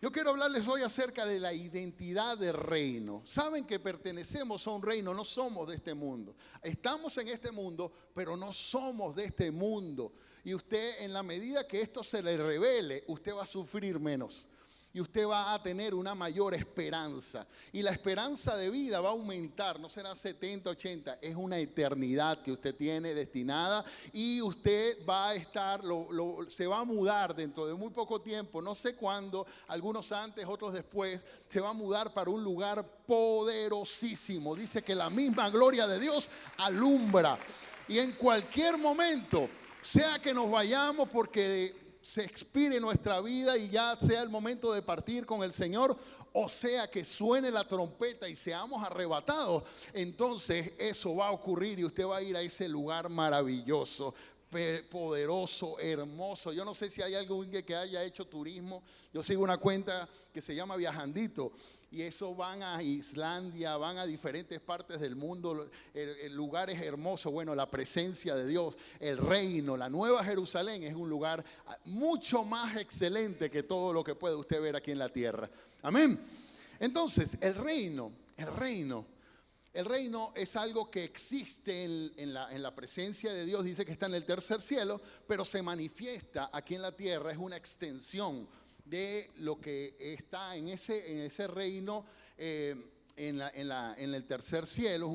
Yo quiero hablarles hoy acerca de la identidad del reino. Saben que pertenecemos a un reino, no somos de este mundo. Estamos en este mundo, pero no somos de este mundo. Y usted, en la medida que esto se le revele, usted va a sufrir menos. Y usted va a tener una mayor esperanza. Y la esperanza de vida va a aumentar. No será 70, 80. Es una eternidad que usted tiene destinada. Y usted va a estar, se va a mudar dentro de muy poco tiempo. No sé cuándo, algunos antes, otros después. Se va a mudar para un lugar poderosísimo. Dice que la misma gloria de Dios alumbra. Y en cualquier momento, sea que nos vayamos porque se expire nuestra vida y ya sea el momento de partir con el Señor, o sea que suene la trompeta y seamos arrebatados, entonces eso va a ocurrir y usted va a ir a ese lugar maravilloso, poderoso, hermoso. Yo no sé si hay alguien que haya hecho turismo. Yo sigo una cuenta que se llama Viajandito. Y eso van a Islandia, van a diferentes partes del mundo, lugares hermosos. Bueno, la presencia de Dios, el reino, la Nueva Jerusalén es un lugar mucho más excelente que todo lo que puede usted ver aquí en la tierra. Amén. Entonces, el reino es algo que existe en la presencia de Dios. Dice que está en el tercer cielo, pero se manifiesta aquí en la tierra. Es una extensión de lo que está en ese reino en el tercer cielo.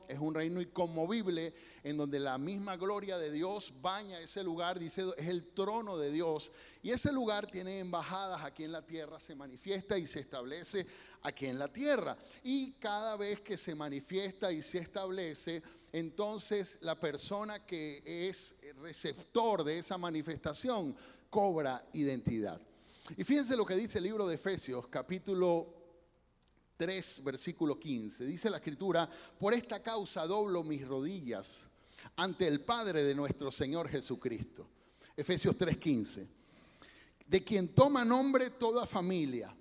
Es un reino inconmovible en donde la misma gloria de Dios baña ese lugar. Dice, es el trono de Dios, y ese lugar tiene embajadas aquí en la tierra, se manifiesta y se establece aquí en la tierra. Y cada vez que se manifiesta y se establece, entonces la persona que es receptor de esa manifestación cobra identidad. Y fíjense lo que dice el libro de Efesios, capítulo 3, versículo 15. Dice la escritura: por esta causa doblo mis rodillas ante el Padre de nuestro Señor Jesucristo. Efesios 3:15. De quien toma nombre toda familia.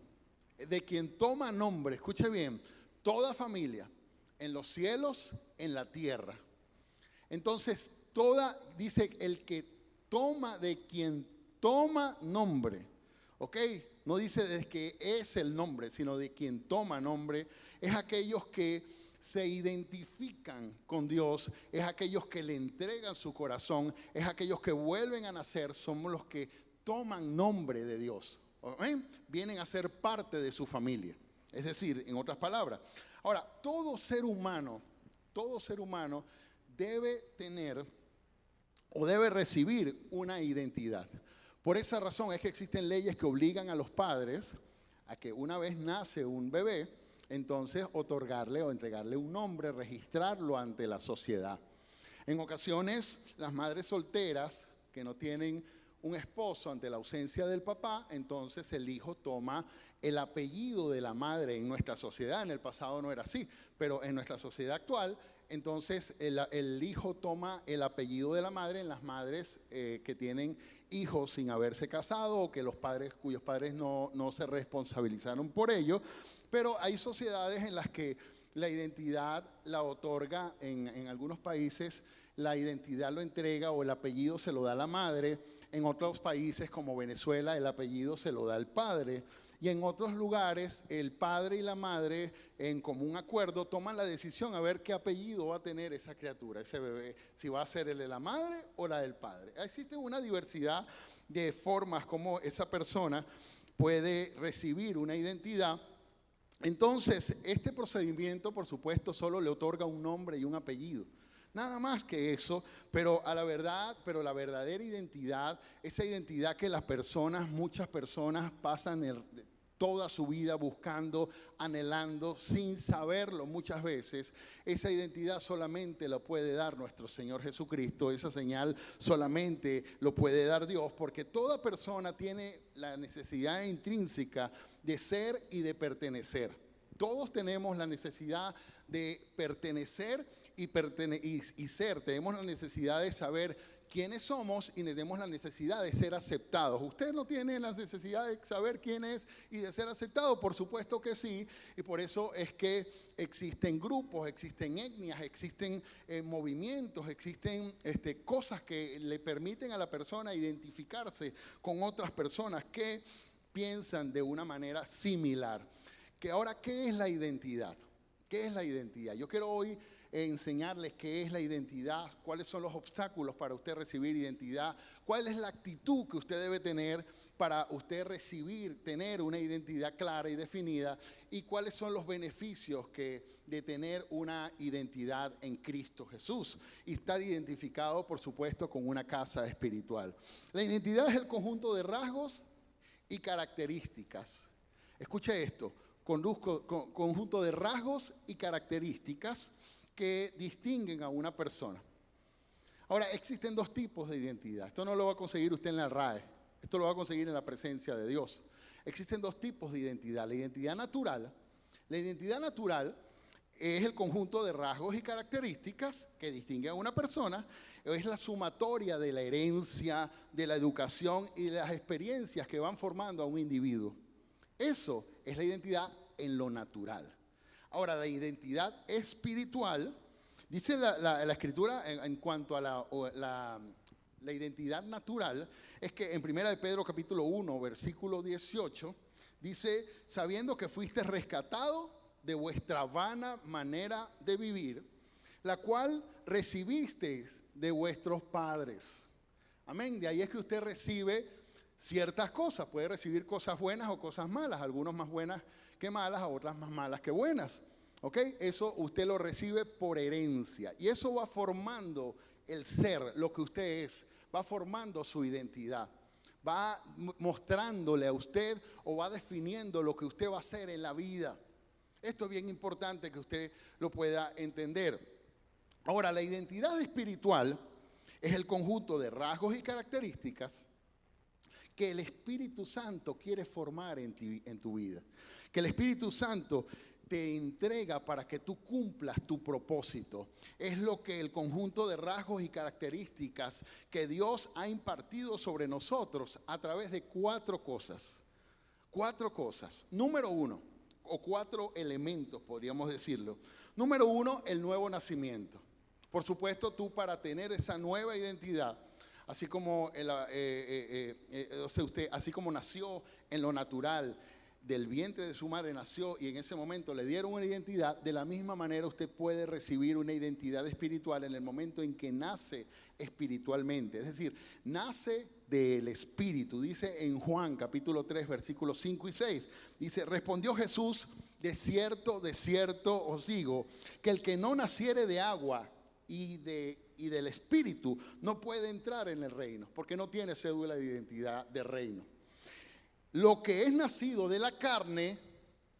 De quien toma nombre, escuche bien, toda familia, en los cielos, en la tierra. Entonces, dice el que toma, de quien toma nombre. ¿Ok? No dice de que es el nombre, sino de quien toma nombre. Es aquellos que se identifican con Dios, es aquellos que le entregan su corazón, es aquellos que vuelven a nacer, somos los que toman nombre de Dios. ¿Okay? Vienen a ser parte de su familia. Es decir, en otras palabras. Ahora, todo ser humano debe tener o debe recibir una identidad. Por esa razón es que existen leyes que obligan a los padres a que una vez nace un bebé, entonces otorgarle o entregarle un nombre, registrarlo ante la sociedad. En ocasiones, las madres solteras que no tienen un esposo, ante la ausencia del papá, entonces el hijo toma el apellido de la madre en nuestra sociedad. En el pasado no era así, pero en nuestra sociedad actual, entonces el hijo toma el apellido de la madre en las madres que tienen hijos sin haberse casado o que cuyos padres no se responsabilizaron por ello. Pero hay sociedades en las que la identidad la otorga, en algunos países la identidad lo entrega o el apellido se lo da la madre. En otros países como Venezuela el apellido se lo da el padre. Y en otros lugares el padre y la madre en común acuerdo toman la decisión a ver qué apellido va a tener esa criatura, ese bebé, si va a ser el de la madre o la del padre. Existe una diversidad de formas como esa persona puede recibir una identidad. Entonces, este procedimiento, por supuesto, solo le otorga un nombre y un apellido. Nada más que eso, pero la verdadera identidad, esa identidad que muchas personas pasan toda su vida buscando, anhelando, sin saberlo muchas veces, esa identidad solamente la puede dar nuestro Señor Jesucristo, esa señal solamente lo puede dar Dios, porque toda persona tiene la necesidad intrínseca de ser y de pertenecer. Todos tenemos la necesidad de pertenecer y ser. Tenemos la necesidad de saber quiénes somos y tenemos la necesidad de ser aceptados. ¿Usted no tiene la necesidad de saber quién es y de ser aceptado? Por supuesto que sí, y por eso es que existen grupos, existen etnias, existen movimientos, existen cosas que le permiten a la persona identificarse con otras personas que piensan de una manera similar. Que ahora, ¿qué es la identidad? ¿Qué es la identidad? Yo quiero hoy enseñarles qué es la identidad, cuáles son los obstáculos para usted recibir identidad, cuál es la actitud que usted debe tener para usted tener una identidad clara y definida, y cuáles son los beneficios de tener una identidad en Cristo Jesús y estar identificado, por supuesto, con una casa espiritual. La identidad es el conjunto de rasgos y características. Escuche esto, conjunto de rasgos y características que distinguen a una persona. Ahora, existen dos tipos de identidad. Esto no lo va a conseguir usted en la RAE. Esto lo va a conseguir en la presencia de Dios. Existen dos tipos de identidad. La identidad natural. La identidad natural es el conjunto de rasgos y características que distinguen a una persona. Es la sumatoria de la herencia, de la educación y de las experiencias que van formando a un individuo. Eso es la identidad en lo natural. Ahora, la identidad espiritual, dice la Escritura en cuanto a la identidad natural, es que en 1 de Pedro capítulo 1, versículo 18, dice, sabiendo que fuiste rescatado de vuestra vana manera de vivir, la cual recibisteis de vuestros padres. Amén. De ahí es que usted recibe ciertas cosas. Puede recibir cosas buenas o cosas malas, algunas más buenas que malas, a otras más malas que buenas. ¿Ok? Eso usted lo recibe por herencia. Y eso va formando el ser, lo que usted es. Va formando su identidad. Va mostrándole a usted o va definiendo lo que usted va a hacer en la vida. Esto es bien importante que usted lo pueda entender. Ahora, la identidad espiritual es el conjunto de rasgos y características que el Espíritu Santo quiere formar en tu vida. Que el Espíritu Santo te entrega para que tú cumplas tu propósito. Es lo que el conjunto de rasgos y características que Dios ha impartido sobre nosotros a través de cuatro cosas. Cuatro cosas. Número uno, o cuatro elementos, podríamos decirlo. Número uno, el nuevo nacimiento. Por supuesto, tú para tener esa nueva identidad, así como, así como nació en lo natural, del vientre de su madre nació y en ese momento le dieron una identidad, de la misma manera usted puede recibir una identidad espiritual en el momento en que nace espiritualmente. Es decir, nace del Espíritu. Dice en Juan capítulo 3 versículos 5 y 6, dice, respondió Jesús, de cierto os digo, que el que no naciere de agua y del Espíritu no puede entrar en el reino, porque no tiene cédula de identidad de reino. Lo que es nacido de la carne,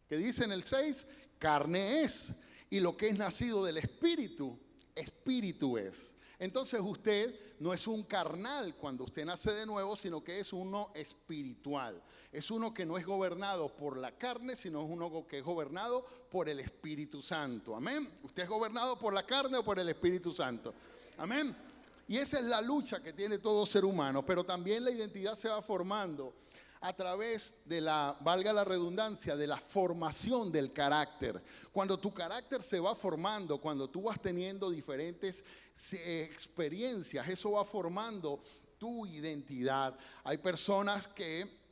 que dice en el 6, carne es. Y lo que es nacido del Espíritu, Espíritu es. Entonces usted no es un carnal cuando usted nace de nuevo, sino que es uno espiritual. Es uno que no es gobernado por la carne, sino es uno que es gobernado por el Espíritu Santo. Amén. ¿Usted es gobernado por la carne o por el Espíritu Santo? Amén. Y esa es la lucha que tiene todo ser humano, pero también la identidad se va formando a través de valga la redundancia, de la formación del carácter. Cuando tu carácter se va formando, cuando tú vas teniendo diferentes experiencias, eso va formando tu identidad. Hay personas que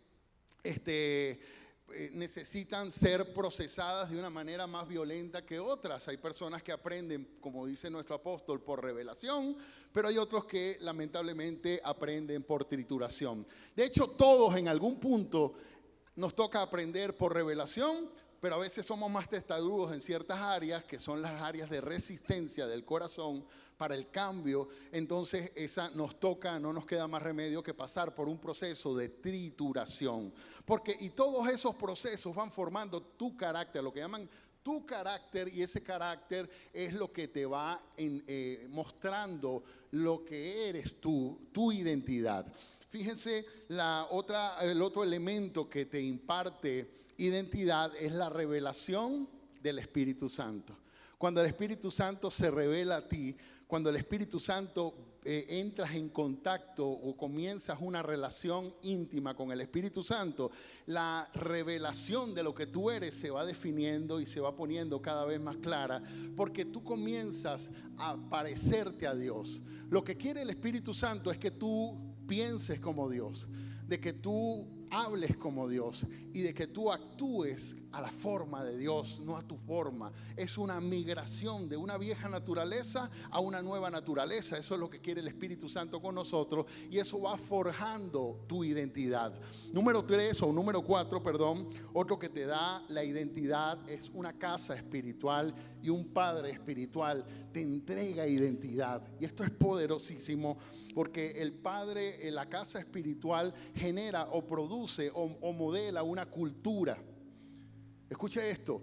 necesitan ser procesadas de una manera más violenta que otras. Hay personas que aprenden, como dice nuestro apóstol, por revelación, pero hay otros que lamentablemente aprenden por trituración. De hecho, todos en algún punto nos toca aprender por revelación, pero a veces somos más testarudos en ciertas áreas, que son las áreas de resistencia del corazón para el cambio. Entonces esa nos toca, no nos queda más remedio que pasar por un proceso de trituración. Y todos esos procesos van formando tu carácter, lo que llaman tu carácter, y ese carácter es lo que te va mostrando lo que eres tú, tu identidad. Fíjense, el otro elemento que te imparte identidad es la revelación del Espíritu Santo. Cuando el Espíritu Santo se revela a ti, cuando el Espíritu Santo entras en contacto o comienzas una relación íntima con el Espíritu Santo, la revelación de lo que tú eres se va definiendo y se va poniendo cada vez más clara, porque tú comienzas a parecerte a Dios. Lo que quiere el Espíritu Santo es que tú pienses como Dios, de que tú hables como Dios y de que tú actúes a la forma de Dios, no a tu forma. Es una migración de una vieja naturaleza a una nueva naturaleza. Eso es lo que quiere el Espíritu Santo con nosotros, y eso va forjando tu identidad. Número 4, otro que te da la identidad es una casa espiritual, y un padre espiritual te entrega identidad. Y esto es poderosísimo, porque el padre en la casa espiritual genera o produce o modela una cultura. Escuche esto,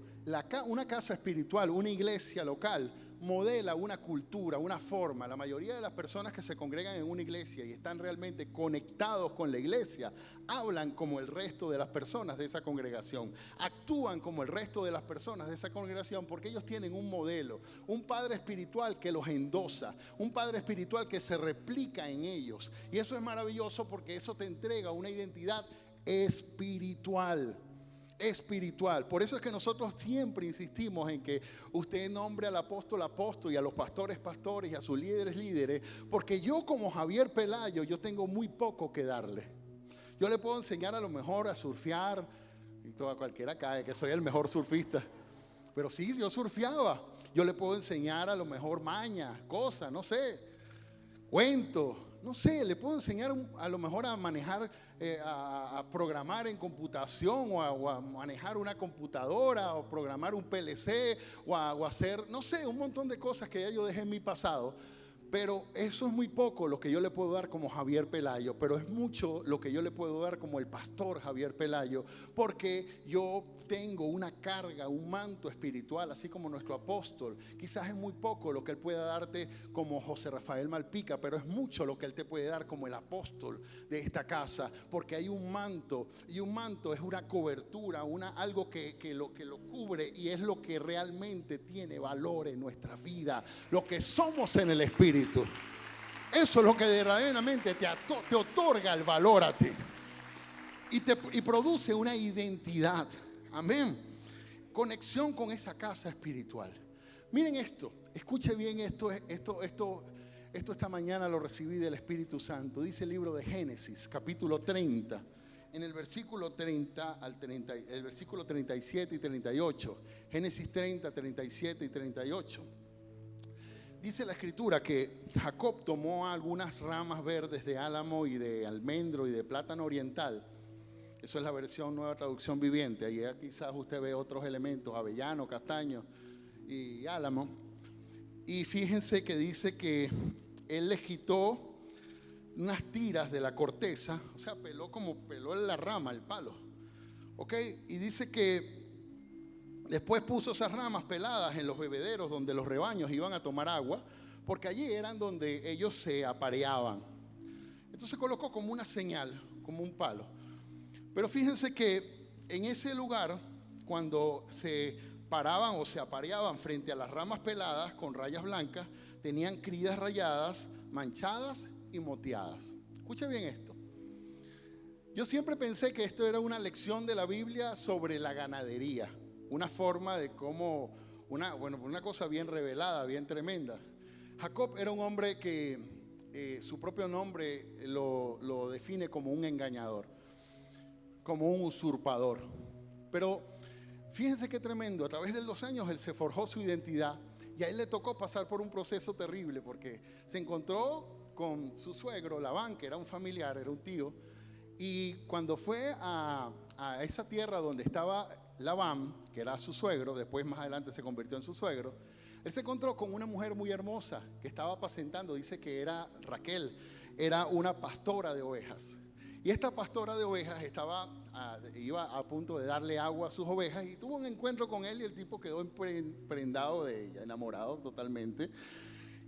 una casa espiritual, una iglesia local, modela una cultura, una forma. La mayoría de las personas que se congregan en una iglesia y están realmente conectados con la iglesia, hablan como el resto de las personas de esa congregación, actúan como el resto de las personas de esa congregación, porque ellos tienen un modelo, un padre espiritual que los endosa, un padre espiritual que se replica en ellos. Y eso es maravilloso, porque eso te entrega una identidad espiritual. Por eso es que nosotros siempre insistimos en que usted nombre al apóstol y a los pastores pastores y a sus líderes, porque yo, como Javier Pelayo, yo tengo muy poco que darle. Yo le puedo enseñar a lo mejor a surfear, y toda cualquiera cae que soy el mejor surfista, pero sí, yo surfeaba. Yo le puedo enseñar a lo mejor mañas, cosas, no sé, cuentos, no sé, le puedo enseñar a lo mejor a manejar, a programar en computación, o a manejar una computadora, o programar un PLC, o a hacer, no sé, un montón de cosas que ya yo dejé en mi pasado. Pero eso es muy poco lo que yo le puedo dar como Javier Pelayo, pero es mucho lo que yo le puedo dar como el pastor Javier Pelayo, porque yo tengo una carga, un manto espiritual, así como nuestro apóstol. Quizás es muy poco lo que él pueda darte como José Rafael Malpica, pero es mucho lo que él te puede dar como el apóstol de esta casa, porque hay un manto, y un manto es una cobertura, algo que lo cubre, y es lo que realmente tiene valor en nuestra vida, lo que somos en el Espíritu. Eso es lo que verdaderamente te otorga el valor a ti, y produce una identidad. Amén. Conexión con esa casa espiritual. Miren esto, escuche bien esto esta mañana lo recibí del Espíritu Santo. Dice el libro de Génesis, capítulo 30, en el versículo 37 y 38. Génesis 30, 37 y 38. Dice la escritura que Jacob tomó algunas ramas verdes de álamo y de almendro y de plátano oriental. Eso es la versión Nueva Traducción Viviente. Ahí quizás usted ve otros elementos, avellano, castaño y álamo. Y fíjense que dice que él le quitó unas tiras de la corteza, o sea, peló en la rama, el palo. ¿Ok? Y dice que después puso esas ramas peladas en los bebederos donde los rebaños iban a tomar agua, porque allí eran donde ellos se apareaban. Entonces colocó como una señal, como un palo. Pero fíjense que en ese lugar, cuando se paraban o se apareaban frente a las ramas peladas con rayas blancas, tenían crías rayadas, manchadas y moteadas. Escuche bien esto. Yo siempre pensé que esto era una lección de la Biblia sobre la ganadería, una forma de cómo, una cosa bien revelada, bien tremenda. Jacob era un hombre que su propio nombre lo define como un engañador, como un usurpador. Pero fíjense qué tremendo, a través de los años él se forjó su identidad, y a él le tocó pasar por un proceso terrible, porque se encontró con su suegro Labán, que era un familiar, era un tío, y cuando fue a esa tierra donde estaba Labán, que era su suegro, después más adelante se convirtió en su suegro, él se encontró con una mujer muy hermosa que estaba apacentando. Dice que era Raquel, era una pastora de ovejas. Y esta pastora de ovejas iba a punto de darle agua a sus ovejas, y tuvo un encuentro con él, y el tipo quedó prendado de ella, enamorado totalmente.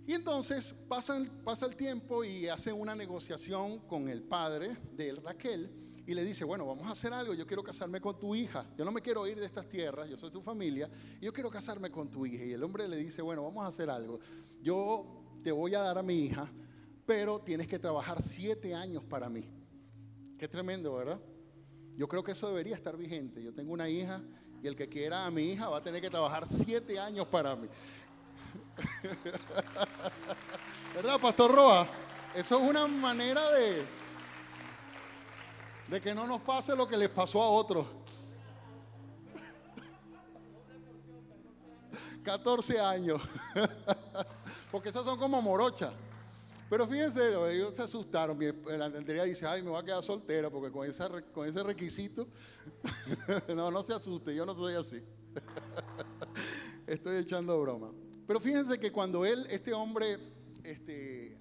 Y entonces pasa el tiempo y hacen una negociación con el padre de Raquel, y le dice: bueno, vamos a hacer algo, yo quiero casarme con tu hija, yo no me quiero ir de estas tierras, yo soy tu familia, y yo quiero casarme con tu hija. Y el hombre le dice: bueno, vamos a hacer algo, yo te voy a dar a mi hija, pero tienes que trabajar 7 años para mí. Qué tremendo, ¿verdad? Yo creo que eso debería estar vigente. Yo tengo una hija, y el que quiera a mi hija va a tener que trabajar 7 años para mí. ¿Verdad, Pastor Roa? Eso es una manera De que no nos pase lo que les pasó a otros. 14 años. Porque esas son como morochas. Pero fíjense, ellos se asustaron. La entendería dice, ay, me voy a quedar soltera porque con ese requisito. No se asuste, yo no soy así. Estoy echando broma. Pero fíjense que cuando este hombre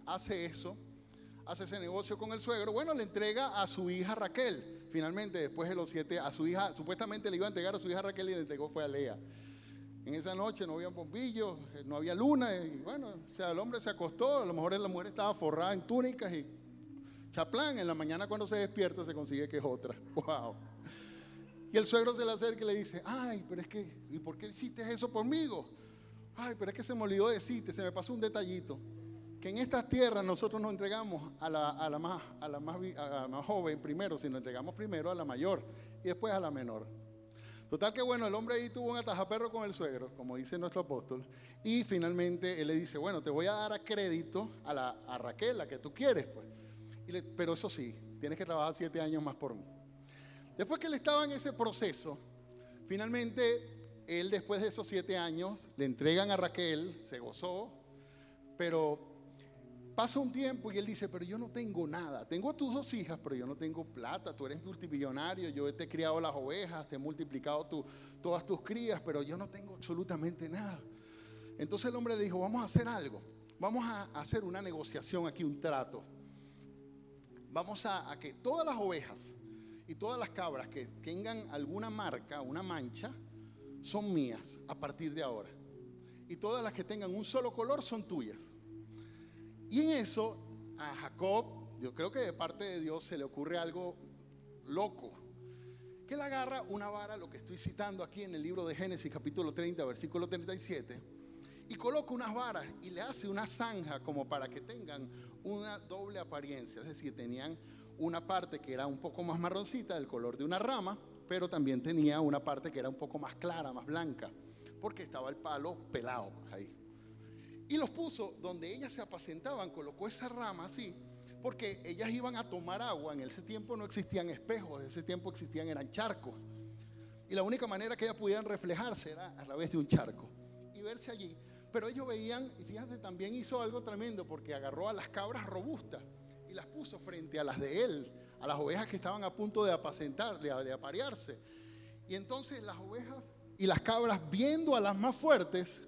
hace eso, hace ese negocio con el suegro, bueno, le entrega a su hija Raquel. Finalmente, después de los 7, a su hija, supuestamente le iba a entregar a su hija Raquel y le entregó fue a Lea. En esa noche no había bombillos, no había luna, y bueno, o sea, el hombre se acostó, a lo mejor la mujer estaba forrada en túnicas y chaplán, en la mañana cuando se despierta se consigue que es otra. Wow. Y el suegro se le acerca y le dice, ay, pero es que, ¿y por qué hiciste eso conmigo? Ay, pero es que se me olvidó decirte, se me pasó un detallito, que en estas tierras nosotros no entregamos a la más joven primero, sino entregamos primero a la mayor y después a la menor. Total que bueno, el hombre ahí tuvo un atajaperro con el suegro, como dice nuestro apóstol, y finalmente él le dice, bueno, te voy a dar a crédito a Raquel, la que tú quieres, pues. Pero eso sí, tienes que trabajar 7 años más por mí. Después que él estaba en ese proceso, finalmente él después de esos 7 años le entregan a Raquel, se gozó, pero pasa un tiempo y él dice, pero yo no tengo nada. Tengo a tus 2 hijas, pero yo no tengo plata. Tú eres multimillonario, yo te he criado las ovejas, te he multiplicado todas tus crías, pero yo no tengo absolutamente nada. Entonces el hombre le dijo, vamos a hacer algo. Vamos a hacer una negociación aquí, un trato. Vamos a que todas las ovejas y todas las cabras que tengan alguna marca, una mancha, son mías a partir de ahora. Y todas las que tengan un solo color son tuyas. Y en eso a Jacob, yo creo que de parte de Dios se le ocurre algo loco, que él agarra una vara, lo que estoy citando aquí en el libro de Génesis capítulo 30, versículo 37, y coloca unas varas y le hace una zanja como para que tengan una doble apariencia, es decir, tenían una parte que era un poco más marroncita, del color de una rama, pero también tenía una parte que era un poco más clara, más blanca, porque estaba el palo pelado ahí. Y los puso donde ellas se apacentaban, colocó esa rama así, porque ellas iban a tomar agua. En ese tiempo no existían espejos, en ese tiempo eran charcos. Y la única manera que ellas pudieran reflejarse era a través de un charco y verse allí. Pero ellos veían, y fíjate, también hizo algo tremendo, porque agarró a las cabras robustas y las puso frente a las de él, a las ovejas que estaban a punto de apacentar, de aparearse. Y entonces las ovejas y las cabras, viendo a las más fuertes,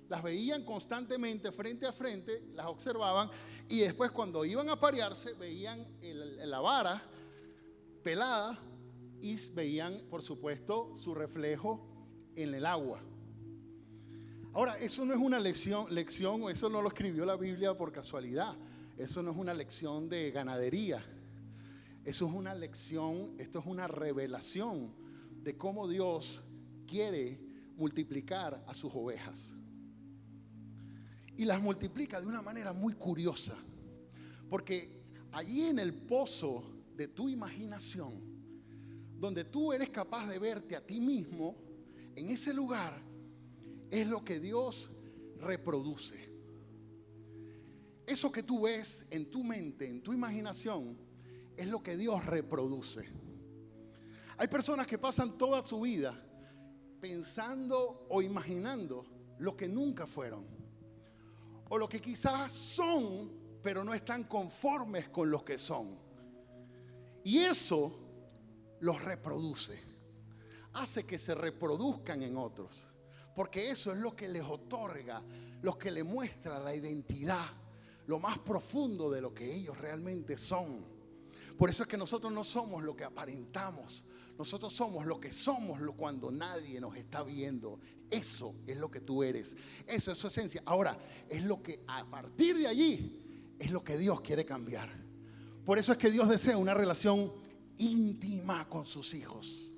las veían constantemente frente a frente, las observaban, y después cuando iban a aparearse veían la vara pelada y veían, por supuesto, su reflejo en el agua. Ahora, eso no es una lección, eso no lo escribió la Biblia por casualidad. Eso no es una lección de ganadería. Eso es una lección, esto es una revelación de cómo Dios quiere multiplicar a sus ovejas. Y las multiplica de una manera muy curiosa, porque allí en el pozo de tu imaginación, donde tú eres capaz de verte a ti mismo, en ese lugar es lo que Dios reproduce. Eso que tú ves en tu mente, en tu imaginación, es lo que Dios reproduce. Hay personas que pasan toda su vida pensando o imaginando lo que nunca fueron, o lo que quizás son, pero no están conformes con lo que son. Y eso los reproduce, hace que se reproduzcan en otros, porque eso es lo que les otorga, lo que les muestra la identidad, lo más profundo de lo que ellos realmente son. Por eso es que nosotros no somos lo que aparentamos, nosotros somos lo que somos cuando nadie nos está viendo. Eso es lo que tú eres, eso es su esencia. Ahora, es lo que a partir de allí es lo que Dios quiere cambiar. Por eso es que Dios desea una relación íntima con sus hijos,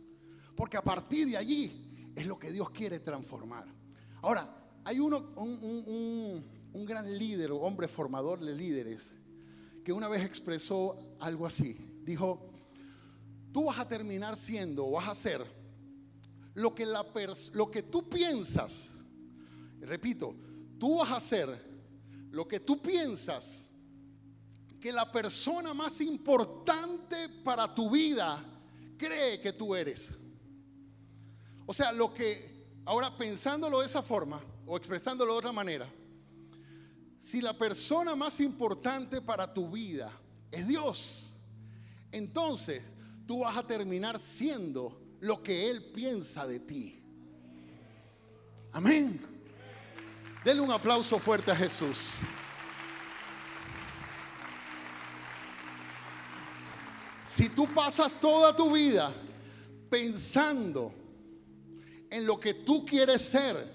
porque a partir de allí es lo que Dios quiere transformar. Ahora, hay un gran líder, hombre formador de líderes, que una vez expresó algo así. Dijo, tú vas a terminar siendo o vas a ser lo que tú piensas. Repito, tú vas a ser lo que tú piensas que la persona más importante para tu vida cree que tú eres. O sea, ahora pensándolo de esa forma o expresándolo de otra manera, si la persona más importante para tu vida es Dios, entonces tú vas a terminar siendo lo que Él piensa de ti. Amén. Denle un aplauso fuerte a Jesús. Si tú pasas toda tu vida pensando en lo que tú quieres ser,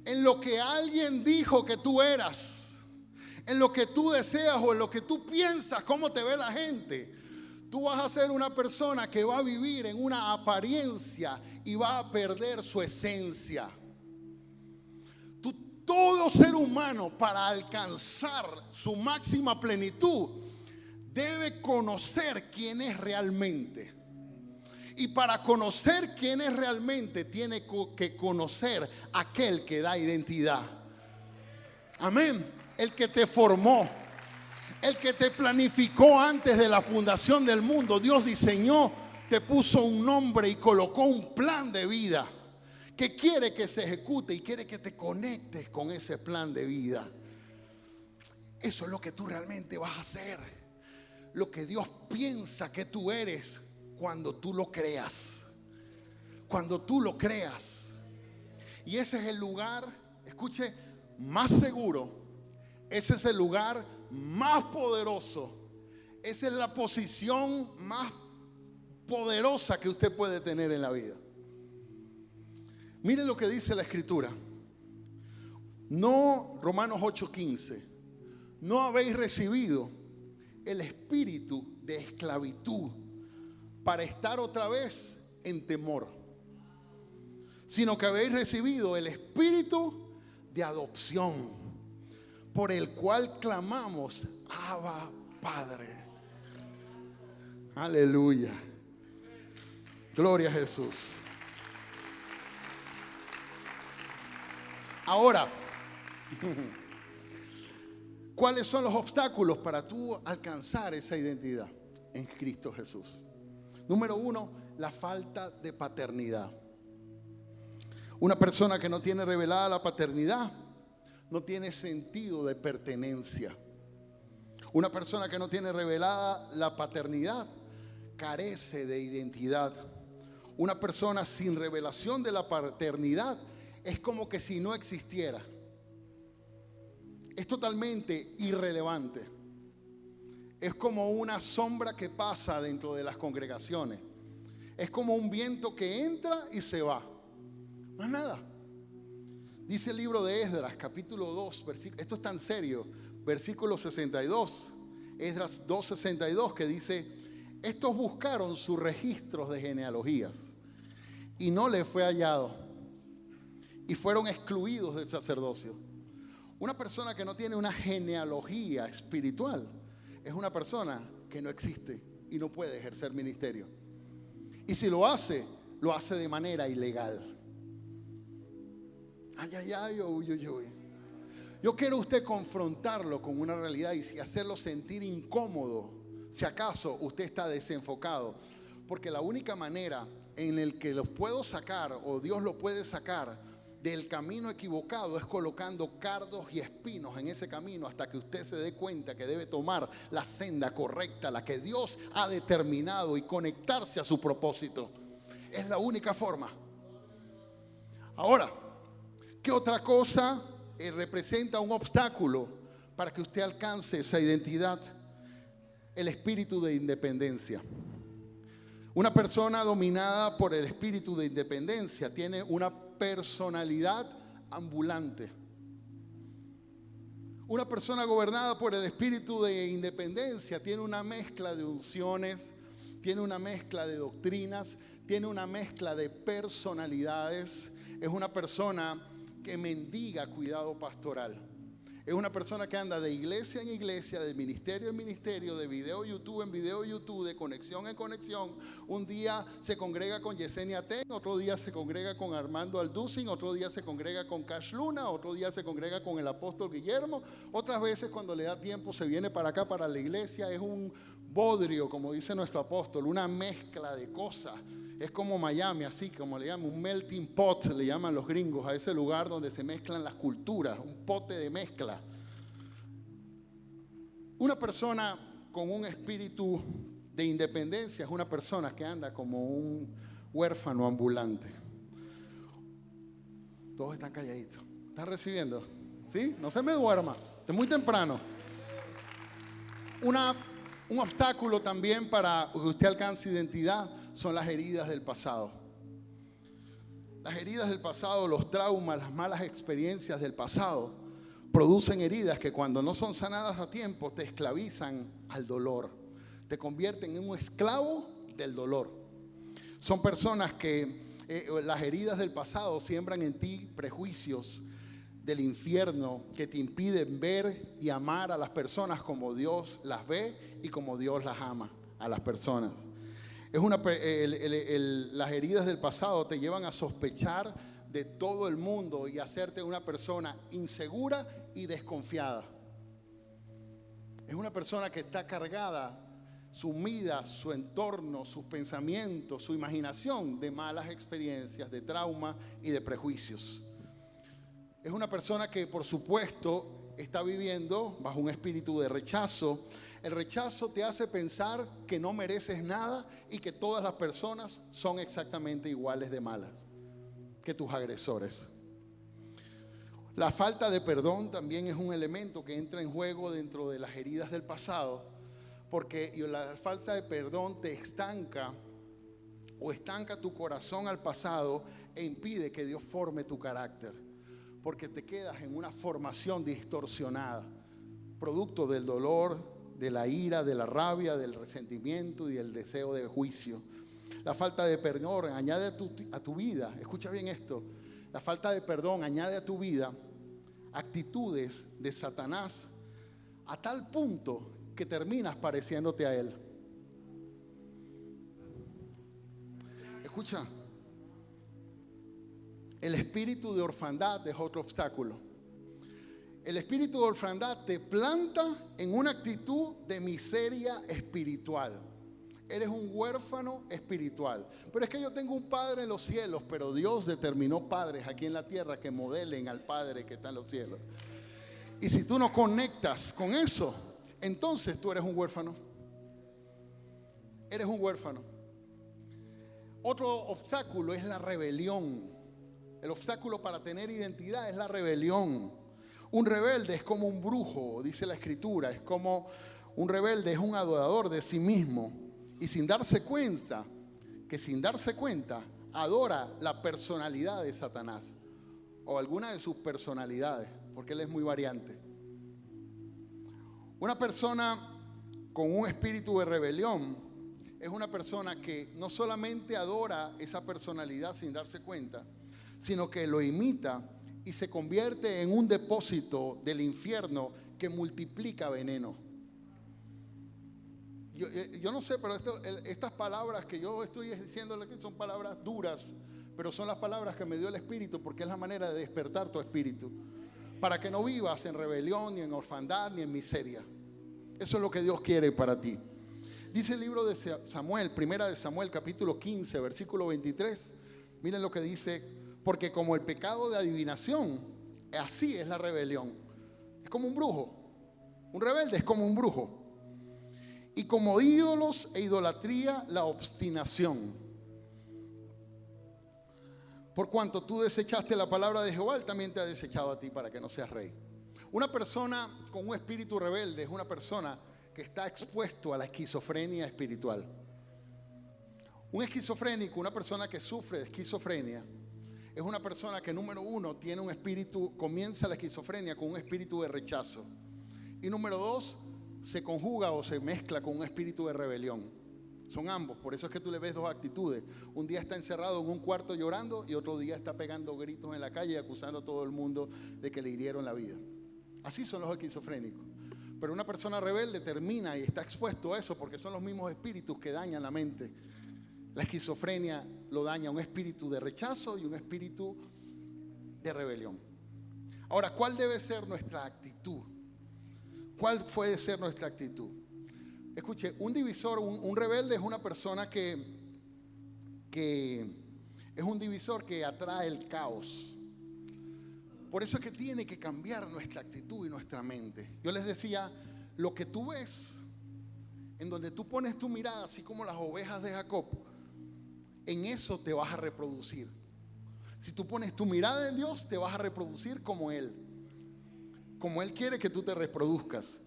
en lo que alguien dijo que tú eras, en lo que tú deseas o en lo que tú piensas, cómo te ve la gente, tú vas a ser una persona que va a vivir en una apariencia y va a perder su esencia. Todo ser humano, para alcanzar su máxima plenitud, debe conocer quién es realmente. Y para conocer quién es realmente, tiene que conocer aquel que da identidad. Amén. El que te formó, el que te planificó antes de la fundación del mundo. Dios diseñó, te puso un nombre y colocó un plan de vida que quiere que se ejecute y quiere que te conectes con ese plan de vida. Eso es lo que tú realmente vas a hacer. Lo que Dios piensa que tú eres cuando tú lo creas. Cuando tú lo creas. Y ese es el lugar, escuche, más seguro. Ese es el lugar más poderoso. Esa es la posición más poderosa que usted puede tener en la vida. Miren lo que dice la Escritura. No, Romanos 8:15. No habéis recibido el espíritu de esclavitud para estar otra vez en temor, sino que habéis recibido el espíritu de adopción, por el cual clamamos, Abba, Padre. Aleluya. Gloria a Jesús. Ahora, ¿cuáles son los obstáculos para tú alcanzar esa identidad en Cristo Jesús? Número 1, la falta de paternidad. Una persona que no tiene revelada la paternidad no tiene sentido de pertenencia. Una persona que no tiene revelada la paternidad carece de identidad. Una persona sin revelación de la paternidad es como que si no existiera. Es totalmente irrelevante. Es como una sombra que pasa dentro de las congregaciones. Es como un viento que entra y se va. Más nada. Dice el libro de Esdras, capítulo 2, esto es tan serio, versículo 62. Esdras 2:62, que dice: estos buscaron sus registros de genealogías y no les fue hallado, y fueron excluidos del sacerdocio. Una persona que no tiene una genealogía espiritual es una persona que no existe y no puede ejercer ministerio. Y si lo hace de manera ilegal. Ay, ay, ay, uy, uy, uy. Yo quiero usted confrontarlo con una realidad y hacerlo sentir incómodo si acaso usted está desenfocado. Porque la única manera en el que los puedo sacar, o Dios lo puede sacar del camino equivocado, es colocando cardos y espinos en ese camino hasta que usted se dé cuenta que debe tomar la senda correcta, la que Dios ha determinado, y conectarse a su propósito. Es la única forma. Ahora, ¿qué otra cosa representa un obstáculo para que usted alcance esa identidad? El espíritu de independencia. Una persona dominada por el espíritu de independencia tiene una personalidad ambulante. Una persona gobernada por el espíritu de independencia tiene una mezcla de unciones, tiene una mezcla de doctrinas, tiene una mezcla de personalidades. Es una persona que mendiga cuidado pastoral. Es una persona que anda de iglesia en iglesia, de ministerio en ministerio, de video YouTube en video YouTube, de conexión en conexión. Un día se congrega con Yesenia Ten, otro día se congrega con Armando Alducin, otro día se congrega con Cash Luna, otro día se congrega con el apóstol Guillermo. Otras veces cuando le da tiempo se viene para acá, para la iglesia. Es un bodrio, como dice nuestro apóstol, una mezcla de cosas. Es como Miami, así como le llaman, un melting pot, le llaman los gringos, a ese lugar donde se mezclan las culturas, un pote de mezcla. Una persona con un espíritu de independencia es una persona que anda como un huérfano ambulante. Todos están calladitos. ¿Están recibiendo? ¿Sí? No se me duerma, es muy temprano. Un obstáculo también para que usted alcance identidad son las heridas del pasado. Las heridas del pasado, los traumas, las malas experiencias del pasado producen heridas que cuando no son sanadas a tiempo te esclavizan al dolor. Te convierten en un esclavo del dolor. Son personas que las heridas del pasado siembran en ti prejuicios del infierno que te impiden ver y amar a las personas como Dios las ve y como Dios las ama a las personas. Las heridas del pasado te llevan a sospechar de todo el mundo y hacerte una persona insegura y desconfiada. Es una persona que está cargada, sumida, su entorno, sus pensamientos, su imaginación de malas experiencias, de trauma y de prejuicios. Es una persona que, por supuesto, está viviendo bajo un espíritu de rechazo. El rechazo te hace pensar que no mereces nada y que todas las personas son exactamente iguales de malas que tus agresores. La falta de perdón también es un elemento que entra en juego dentro de las heridas del pasado, porque la falta de perdón te estanca o estanca tu corazón al pasado e impide que Dios forme tu carácter, porque te quedas en una formación distorsionada, producto del dolor, de la ira, de la rabia, del resentimiento y del deseo de juicio. La falta de perdón añade a tu vida, escucha bien esto, la falta de perdón añade a tu vida actitudes de Satanás a tal punto que terminas pareciéndote a él. Escucha, el espíritu de orfandad es otro obstáculo. El espíritu de orfandad te planta en una actitud de miseria espiritual. Eres un huérfano espiritual. Pero es que yo tengo un Padre en los cielos, pero Dios determinó padres aquí en la tierra que modelen al Padre que está en los cielos. Y si tú no conectas con eso, entonces tú eres un huérfano. Eres un huérfano. Otro obstáculo es la rebelión. El obstáculo para tener identidad es la rebelión. Un rebelde es como un brujo, dice la Escritura. Es como un rebelde, es un adorador de sí mismo. Y sin darse cuenta, adora la personalidad de Satanás o alguna de sus personalidades, porque él es muy variante. Una persona con un espíritu de rebelión es una persona que no solamente adora esa personalidad sin darse cuenta, sino que lo imita y se convierte en un depósito del infierno que multiplica veneno. Yo no sé, pero estas palabras que yo estoy diciéndole son palabras duras, pero son las palabras que me dio el Espíritu, porque es la manera de despertar tu espíritu, para que no vivas en rebelión, ni en orfandad, ni en miseria. Eso es lo que Dios quiere para ti. Dice el libro de Samuel, primera de Samuel, capítulo 15, versículo 23. Miren lo que dice: porque como el pecado de adivinación, así es la rebelión. Es como un brujo. Un rebelde es como un brujo. Y como ídolos e idolatría, la obstinación. Por cuanto tú desechaste la palabra de Jehová, Él también te ha desechado a ti para que no seas rey. Una persona con un espíritu rebelde es una persona que está expuesto a la esquizofrenia espiritual. Un esquizofrénico, una persona que sufre de esquizofrenia, es una persona que, número uno, tiene un espíritu, comienza la esquizofrenia con un espíritu de rechazo. Y número dos, se conjuga o se mezcla con un espíritu de rebelión. Son ambos, por eso es que tú le ves dos actitudes. Un día está encerrado en un cuarto llorando y otro día está pegando gritos en la calle y acusando a todo el mundo de que le hirieron la vida. Así son los esquizofrénicos. Pero una persona rebelde termina y está expuesto a eso porque son los mismos espíritus que dañan la mente. La esquizofrenia lo daña un espíritu de rechazo y un espíritu de rebelión. Ahora, ¿cuál debe ser nuestra actitud? ¿Cuál puede ser nuestra actitud? Escuche, un divisor, un rebelde es una persona que es un divisor que atrae el caos. Por eso es que tiene que cambiar nuestra actitud y nuestra mente. Yo les decía, lo que tú ves, en donde tú pones tu mirada, así como las ovejas de Jacob, en eso te vas a reproducir. Si tú pones tu mirada en Dios, te vas a reproducir como Él quiere que tú te reproduzcas.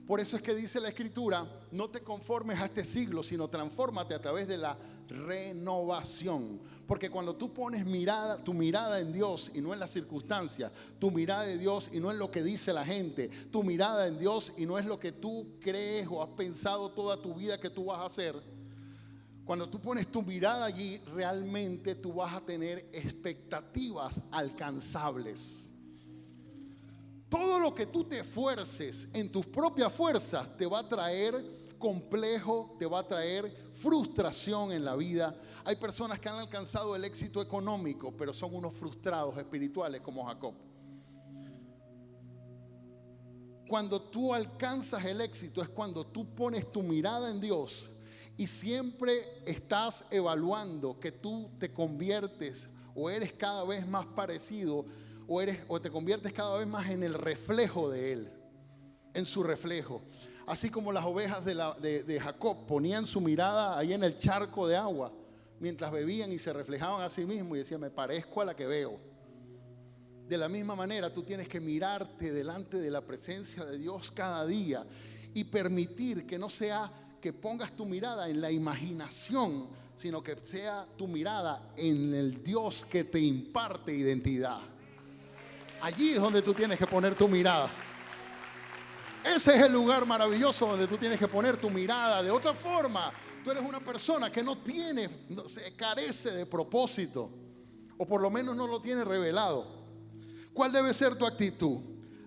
Por eso es que dice la Escritura, no te conformes a este siglo, sino transfórmate a través de la renovación. Porque cuando tú pones tu mirada en Dios y no en las circunstancias, tu mirada en Dios y no en lo que dice la gente, tu mirada en Dios y no es lo que tú crees o has pensado toda tu vida que tú vas a hacer, cuando tú pones tu mirada allí, realmente tú vas a tener expectativas alcanzables. Todo lo que tú te esfuerces en tus propias fuerzas te va a traer complejo, te va a traer frustración en la vida. Hay personas que han alcanzado el éxito económico, pero son unos frustrados espirituales como Jacob. Cuando tú alcanzas el éxito es cuando tú pones tu mirada en Dios y siempre estás evaluando que tú te conviertes o eres cada vez más parecido o te conviertes cada vez más en el reflejo de Él, en su reflejo. Así como las ovejas de Jacob ponían su mirada ahí en el charco de agua mientras bebían y se reflejaban a sí mismos y decían, me parezco a la que veo. De la misma manera tú tienes que mirarte delante de la presencia de Dios cada día y permitir que no sea que pongas tu mirada en la imaginación, sino que sea tu mirada en el Dios que te imparte identidad. Allí es donde tú tienes que poner tu mirada. Ese es el lugar maravilloso donde tú tienes que poner tu mirada. De otra forma, tú eres una persona que no carece de propósito, o por lo menos no lo tiene revelado. ¿Cuál debe ser tu actitud?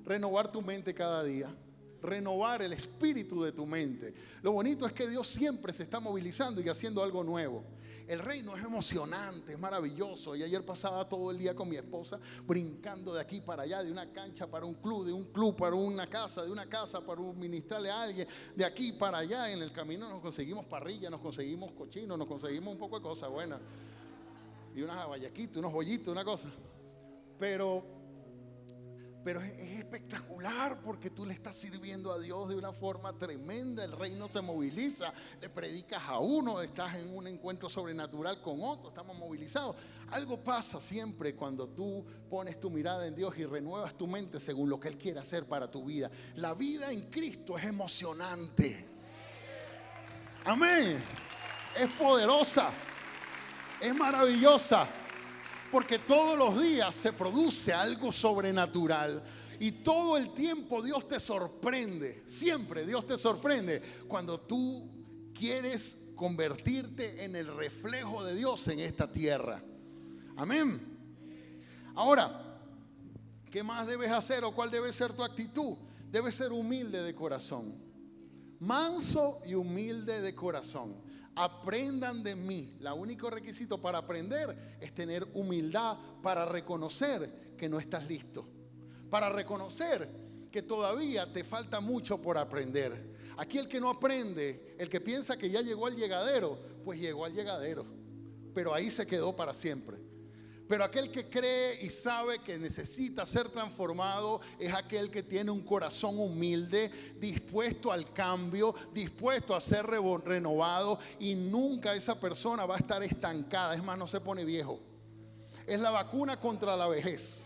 Renovar tu mente cada día. Renovar el espíritu de tu mente. Lo bonito es que Dios siempre se está movilizando y haciendo algo nuevo. El reino es emocionante, es maravilloso. Y ayer pasaba todo el día con mi esposa brincando de aquí para allá, de una cancha para un club, de un club para una casa, de una casa para ministrarle a alguien, de aquí para allá. En el camino nos conseguimos parrilla, nos conseguimos cochinos, nos conseguimos un poco de cosas buenas. Y unas abayaquitas, unos bollitos, una cosa. Pero es espectacular porque tú le estás sirviendo a Dios de una forma tremenda. El reino se moviliza, le predicas a uno, estás en un encuentro sobrenatural con otro, estamos movilizados. Algo pasa siempre cuando tú pones tu mirada en Dios y renuevas tu mente según lo que Él quiere hacer para tu vida. La vida en Cristo es emocionante. Amén. Es poderosa, es maravillosa. Porque todos los días se produce algo sobrenatural y todo el tiempo Dios te sorprende. Siempre Dios te sorprende cuando tú quieres convertirte en el reflejo de Dios en esta tierra. Amén. Ahora, ¿qué más debes hacer o cuál debe ser tu actitud? Debes ser humilde de corazón. Manso y humilde de corazón. Aprendan de mí. El único requisito para aprender es tener humildad para reconocer que no estás listo, para reconocer que todavía te falta mucho por aprender. Aquí el que no aprende, el que piensa que ya llegó al llegadero, pues llegó al llegadero, pero ahí se quedó para siempre. Pero aquel que cree y sabe que necesita ser transformado es aquel que tiene un corazón humilde, dispuesto al cambio, dispuesto a ser renovado, y nunca esa persona va a estar estancada. Es más, no se pone viejo. Es la vacuna contra la vejez,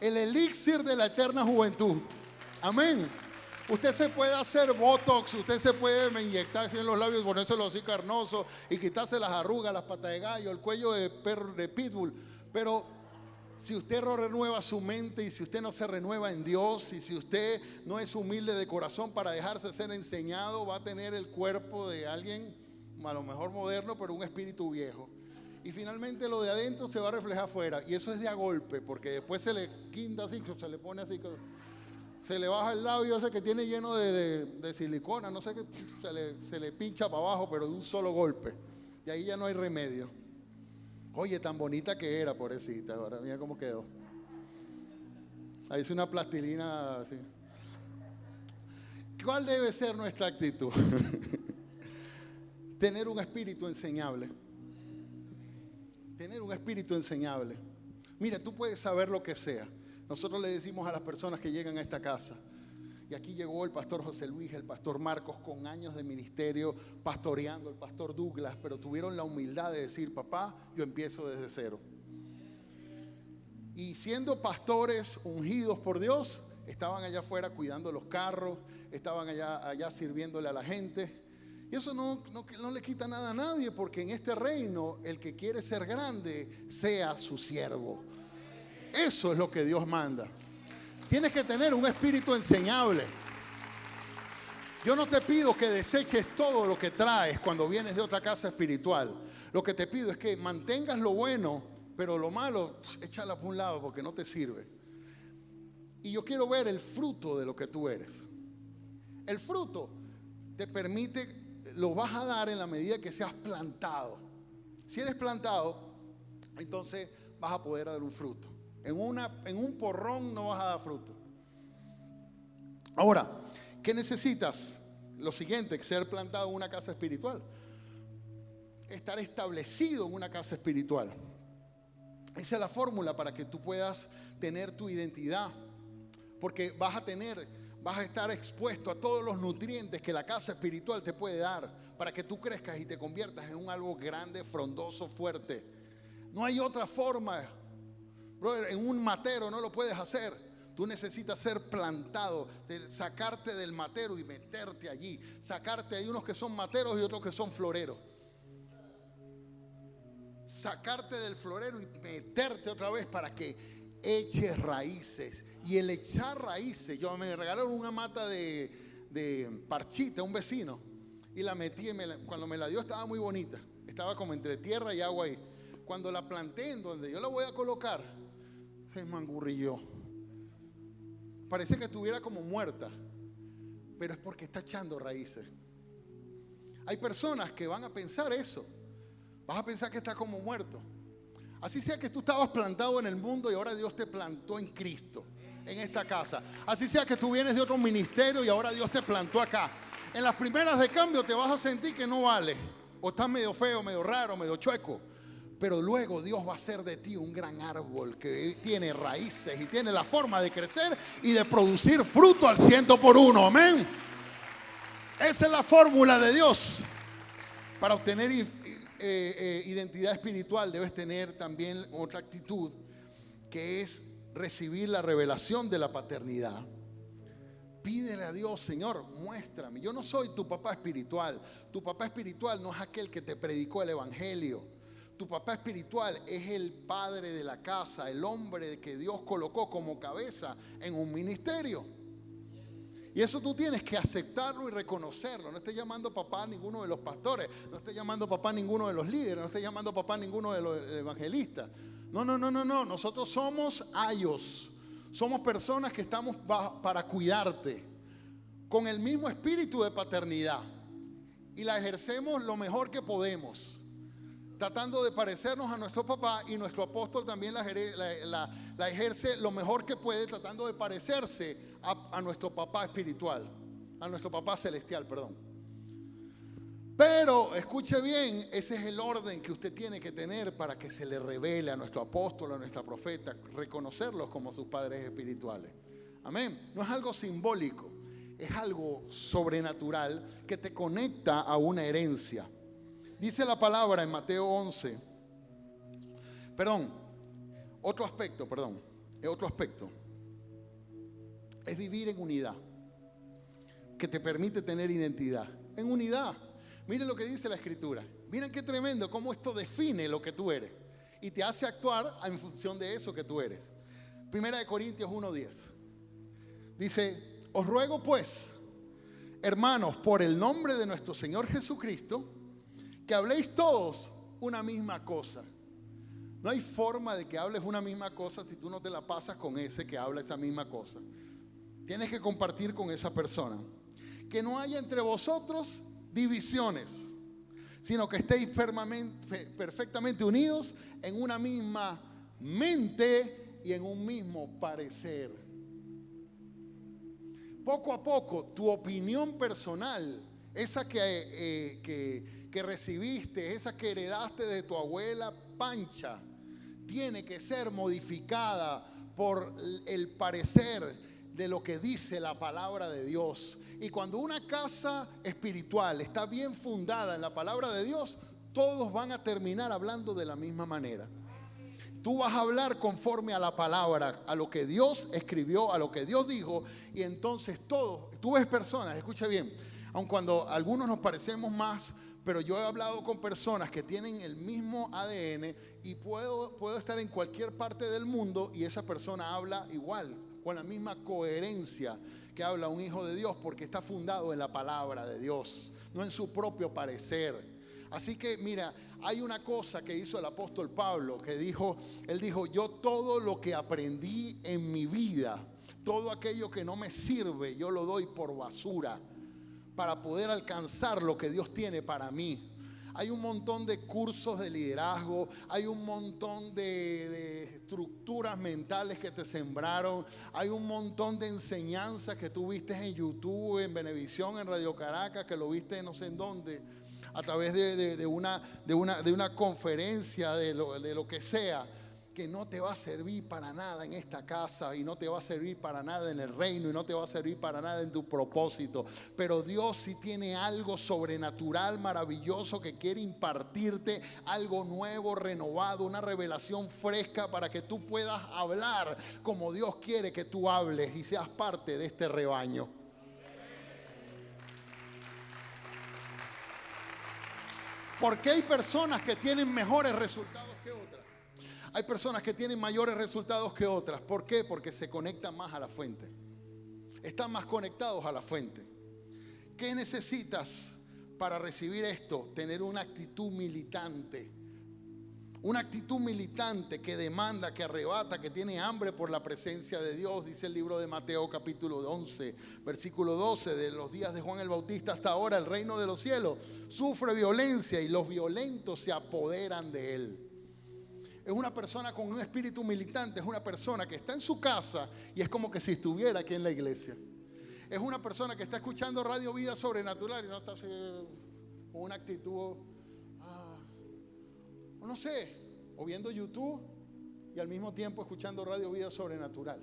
el elixir de la eterna juventud. Amén. Usted se puede hacer botox, usted se puede inyectarse en los labios, ponérselo así carnoso y quitarse las arrugas, las patas de gallo, el cuello de perro, de pitbull. Pero si usted no renueva su mente y si usted no se renueva en Dios y si usted no es humilde de corazón para dejarse ser enseñado, va a tener el cuerpo de alguien a lo mejor moderno, pero un espíritu viejo. Y finalmente lo de adentro se va a reflejar afuera. Y eso es de a golpe, porque después se le quinta así, se le pone así, se le baja el labio ese que tiene lleno de silicona, no sé qué, se le pincha para abajo, pero de un solo golpe. Y ahí ya no hay remedio. Oye, tan bonita que era, pobrecita. Ahora mira cómo quedó. Ahí es una plastilina así. ¿Cuál debe ser nuestra actitud? Tener un espíritu enseñable. Tener un espíritu enseñable. Mira, tú puedes saber lo que sea. Nosotros le decimos a las personas que llegan a esta casa, y aquí llegó el pastor José Luis, el pastor Marcos, con años de ministerio, pastoreando, el pastor Douglas, pero tuvieron la humildad de decir, papá, yo empiezo desde cero. Y siendo pastores ungidos por Dios, estaban allá afuera cuidando los carros, estaban allá sirviéndole a la gente. Y eso no le quita nada a nadie, porque en este reino el que quiere ser grande sea su siervo. Eso es lo que Dios manda. Tienes que tener un espíritu enseñable. Yo no te pido que deseches todo lo que traes cuando vienes de otra casa espiritual. Lo que te pido es que mantengas lo bueno, pero lo malo, échalo por un lado porque no te sirve. Y yo quiero ver el fruto de lo que tú eres. El fruto te permite, lo vas a dar en la medida que seas plantado. Si eres plantado, entonces vas a poder dar un fruto. En un porrón no vas a dar fruto. Ahora, ¿qué necesitas? Lo siguiente, ser plantado en una casa espiritual. Estar establecido en una casa espiritual. Esa es la fórmula para que tú puedas tener tu identidad. Porque vas a estar expuesto a todos los nutrientes que la casa espiritual te puede dar para que tú crezcas y te conviertas en un algo grande, frondoso, fuerte. No hay otra forma. Brother, en un matero no lo puedes hacer. Tú necesitas ser plantado, sacarte del matero y meterte allí. Sacarte, hay unos que son materos y otros que son floreros. Sacarte del florero y meterte otra vez para que eches raíces. Y el echar raíces, yo me regalaron una mata de parchita, un vecino, y la metí, cuando me la dio estaba muy bonita. Estaba como entre tierra y agua ahí. Cuando la planté en donde yo la voy a colocar, se mangurrilló. Parece que estuviera como muerta, pero es porque está echando raíces. Hay personas que van a pensar eso. Vas a pensar que está como muerto. Así sea que tú estabas plantado en el mundo y ahora Dios te plantó en Cristo, en esta casa. Así sea que tú vienes de otro ministerio y ahora Dios te plantó acá. En las primeras de cambio te vas a sentir que no vale, o estás medio feo, medio raro, medio chueco. Pero luego Dios va a hacer de ti un gran árbol que tiene raíces y tiene la forma de crecer y de producir fruto al 100%. Amén. Esa es la fórmula de Dios. Para obtener identidad espiritual debes tener también otra actitud, que es recibir la revelación de la paternidad. Pídele a Dios, Señor, muéstrame. Yo no soy tu papá espiritual. Tu papá espiritual no es aquel que te predicó el evangelio. Tu papá espiritual es el padre de la casa, el hombre que Dios colocó como cabeza en un ministerio. Y eso tú tienes que aceptarlo y reconocerlo. No estés llamando papá a ninguno de los pastores, no estés llamando papá a ninguno de los líderes, no estés llamando papá a ninguno de los evangelistas. No. Nosotros somos ayos. Somos personas que estamos para cuidarte con el mismo espíritu de paternidad. Y la ejercemos lo mejor que podemos, tratando de parecernos a nuestro papá, y nuestro apóstol también la ejerce lo mejor que puede, tratando de parecerse a nuestro papá espiritual, a nuestro papá celestial, perdón. Pero escuche bien, ese es el orden que usted tiene que tener para que se le revele a nuestro apóstol, a nuestra profeta, reconocerlos como sus padres espirituales. Amén. No es algo simbólico, es algo sobrenatural que te conecta a una herencia. Dice la palabra en Mateo 11. Otro aspecto. Es vivir en unidad, que te permite tener identidad. En unidad. Miren lo que dice la Escritura. Miren qué tremendo cómo esto define lo que tú eres y te hace actuar en función de eso que tú eres. Primera de Corintios 1:10. Dice: os ruego pues, hermanos, por el nombre de nuestro Señor Jesucristo, que habléis todos una misma cosa. No hay forma de que hables una misma cosa si tú no te la pasas con ese que habla esa misma cosa. Tienes que compartir con esa persona. Que no haya entre vosotros divisiones, sino que estéis perfectamente unidos en una misma mente y en un mismo parecer. Poco a poco, tu opinión personal, esa que recibiste, esa que heredaste de tu abuela Pancha, tiene que ser modificada por el parecer de lo que dice la palabra de Dios. Y cuando una casa espiritual está bien fundada en la palabra de Dios, todos van a terminar hablando de la misma manera. Tú vas a hablar conforme a la palabra, a lo que Dios escribió, a lo que Dios dijo, y entonces todos, tú ves personas, escucha bien, aun cuando algunos nos parecemos más, pero yo he hablado con personas que tienen el mismo ADN y puedo estar en cualquier parte del mundo y esa persona habla igual, con la misma coherencia que habla un hijo de Dios, porque está fundado en la palabra de Dios, no en su propio parecer. Así que mira, hay una cosa que hizo el apóstol Pablo, que él dijo, yo todo lo que aprendí en mi vida, todo aquello que no me sirve, yo lo doy por basura para poder alcanzar lo que Dios tiene para mí. Hay un montón de cursos de liderazgo, hay un montón de estructuras mentales que te sembraron, hay un montón de enseñanzas que tú viste en YouTube, en Venevisión, en Radio Caracas, que lo viste no sé en dónde, a través de una conferencia, de lo que sea, que no te va a servir para nada en esta casa y no te va a servir para nada en el reino y no te va a servir para nada en tu propósito. Pero Dios sí tiene algo sobrenatural, maravilloso, que quiere impartirte, algo nuevo, renovado, una revelación fresca para que tú puedas hablar como Dios quiere que tú hables y seas parte de este rebaño. Porque hay personas que tienen mejores resultados que otras. Hay personas que tienen mayores resultados que otras. ¿Por qué? Porque se conectan más a la fuente. Están más conectados a la fuente. ¿Qué necesitas para recibir esto? Tener una actitud militante. Una actitud militante que demanda, que arrebata, que tiene hambre por la presencia de Dios. Dice el libro de Mateo capítulo 11, versículo 12. De los días de Juan el Bautista hasta ahora, el reino de los cielos sufre violencia y los violentos se apoderan de él. Es una persona con un espíritu militante, es una persona que está en su casa y es como que si estuviera aquí en la iglesia. Es una persona que está escuchando Radio Vida Sobrenatural y no está así, con una actitud, no sé, o viendo YouTube y al mismo tiempo escuchando Radio Vida Sobrenatural.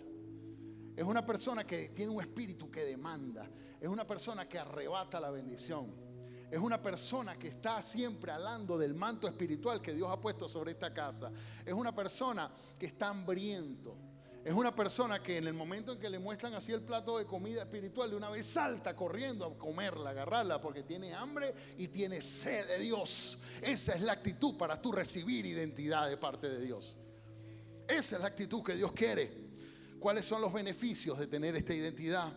Es una persona que tiene un espíritu que demanda, es una persona que arrebata la bendición. Es una persona que está siempre hablando del manto espiritual que Dios ha puesto sobre esta casa. Es una persona que está hambriento. Es una persona que en el momento en que le muestran así el plato de comida espiritual, de una vez salta corriendo a comerla, a agarrarla, porque tiene hambre y tiene sed de Dios. Esa es la actitud para tú recibir identidad de parte de Dios. Esa es la actitud que Dios quiere. ¿Cuáles son los beneficios de tener esta identidad?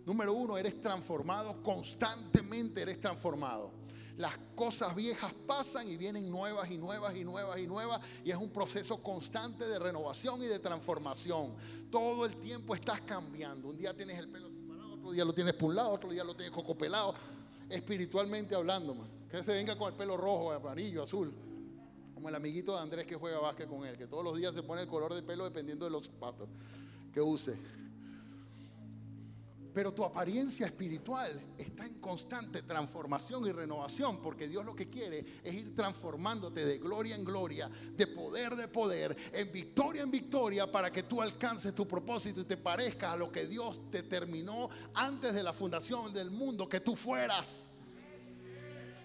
Número uno, eres transformado, constantemente eres transformado. Las cosas viejas pasan y vienen nuevas y nuevas y nuevas y nuevas, y es un proceso constante de renovación y de transformación. Todo el tiempo estás cambiando. Un día tienes el pelo separado, otro día lo tienes por un lado, otro día lo tienes cocopelado, espiritualmente hablando, man. Que se venga con el pelo rojo, amarillo, azul, como el amiguito de Andrés que juega básquet con él, que todos los días se pone el color de pelo dependiendo de los zapatos que use. Pero tu apariencia espiritual está en constante transformación y renovación, porque Dios lo que quiere es ir transformándote de gloria en gloria, de poder, en victoria, para que tú alcances tu propósito y te parezcas a lo que Dios determinó antes de la fundación del mundo que tú fueras.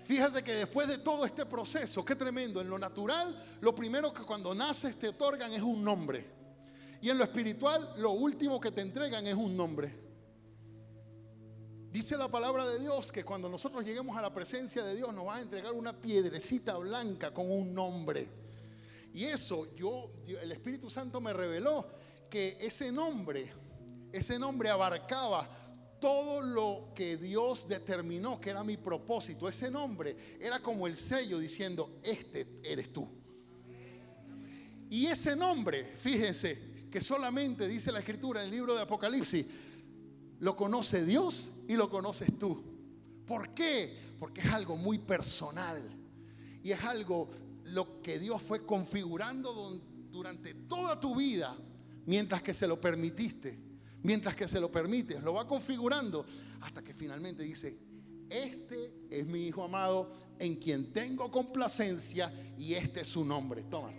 Fíjate que después de todo este proceso, qué tremendo, en lo natural, lo primero que cuando naces te otorgan es un nombre. Y en lo espiritual, lo último que te entregan es un nombre. Dice la palabra de Dios que cuando nosotros lleguemos a la presencia de Dios nos va a entregar una piedrecita blanca con un nombre. Y eso el Espíritu Santo me reveló que ese nombre abarcaba todo lo que Dios determinó que era mi propósito. Ese nombre era como el sello diciendo, este eres tú. Y ese nombre, fíjense, que solamente dice la Escritura en el libro de Apocalipsis, lo conoce Dios y lo conoces tú. ¿Por qué? Porque es algo muy personal. Y es algo lo que Dios fue configurando durante toda tu vida, mientras que se lo permitiste, mientras que se lo permites, lo va configurando hasta que finalmente dice: este es mi Hijo amado, en quien tengo complacencia, y este es su nombre. Toma,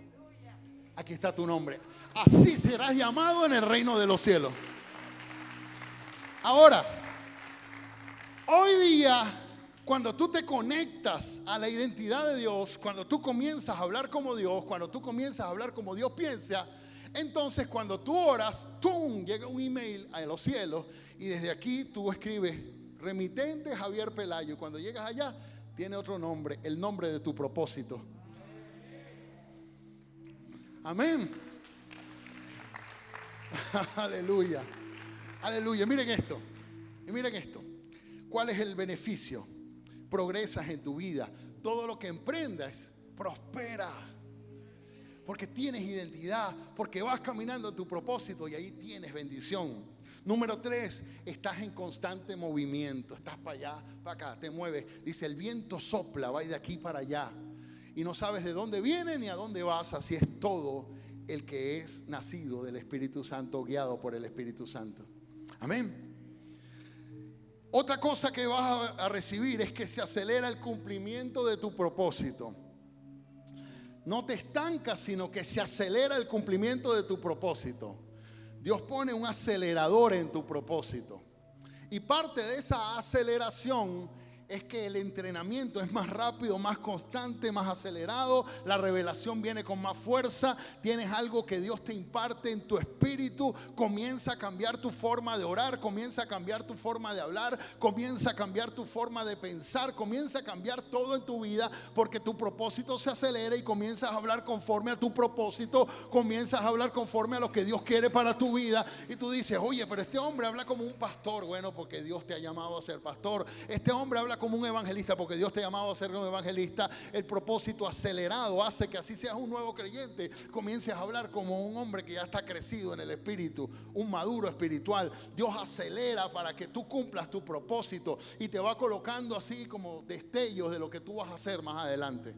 aquí está tu nombre. Así serás llamado en el reino de los cielos. Ahora, hoy día, cuando tú te conectas a la identidad de Dios, cuando tú comienzas a hablar como Dios, cuando tú comienzas a hablar como Dios piensa, entonces cuando tú oras, ¡tum!, llega un email a los cielos y desde aquí tú escribes remitente Javier Pelayo. Y cuando llegas allá, tiene otro nombre, el nombre de tu propósito. Amén. Aleluya. Aleluya. Miren esto. Y miren esto. ¿Cuál es el beneficio? Progresas en tu vida. Todo lo que emprendas prospera. Porque tienes identidad, porque vas caminando en tu propósito y ahí tienes bendición. Número 3, estás en constante movimiento. Estás para allá, para acá, te mueves. Dice, el viento sopla, va de aquí para allá. Y no sabes de dónde viene ni a dónde vas. Así es todo el que es nacido del Espíritu Santo, guiado por el Espíritu Santo. Amén. Otra cosa que vas a recibir es que se acelera el cumplimiento de tu propósito. No te estancas, sino que se acelera el cumplimiento de tu propósito. Dios pone un acelerador en tu propósito. Y parte de esa aceleración es que el entrenamiento es más rápido, más constante, más acelerado. La revelación viene con más fuerza. Tienes algo que Dios te imparte en tu espíritu. Comienza a cambiar tu forma de orar. Comienza a cambiar tu forma de hablar. Comienza a cambiar tu forma de pensar. Comienza a cambiar todo en tu vida, porque tu propósito se acelera y comienzas a hablar conforme a tu propósito. Comienzas a hablar conforme a lo que Dios quiere para tu vida. Y tú dices, oye, pero este hombre habla como un pastor. Bueno, porque Dios te ha llamado a ser pastor. Este hombre habla como un evangelista, porque Dios te ha llamado a ser un evangelista. El propósito acelerado hace que así seas un nuevo creyente. Comiences a hablar como un hombre que ya está crecido en el espíritu, un maduro espiritual. Dios acelera para que tú cumplas tu propósito y te va colocando así como destellos de lo que tú vas a hacer más adelante.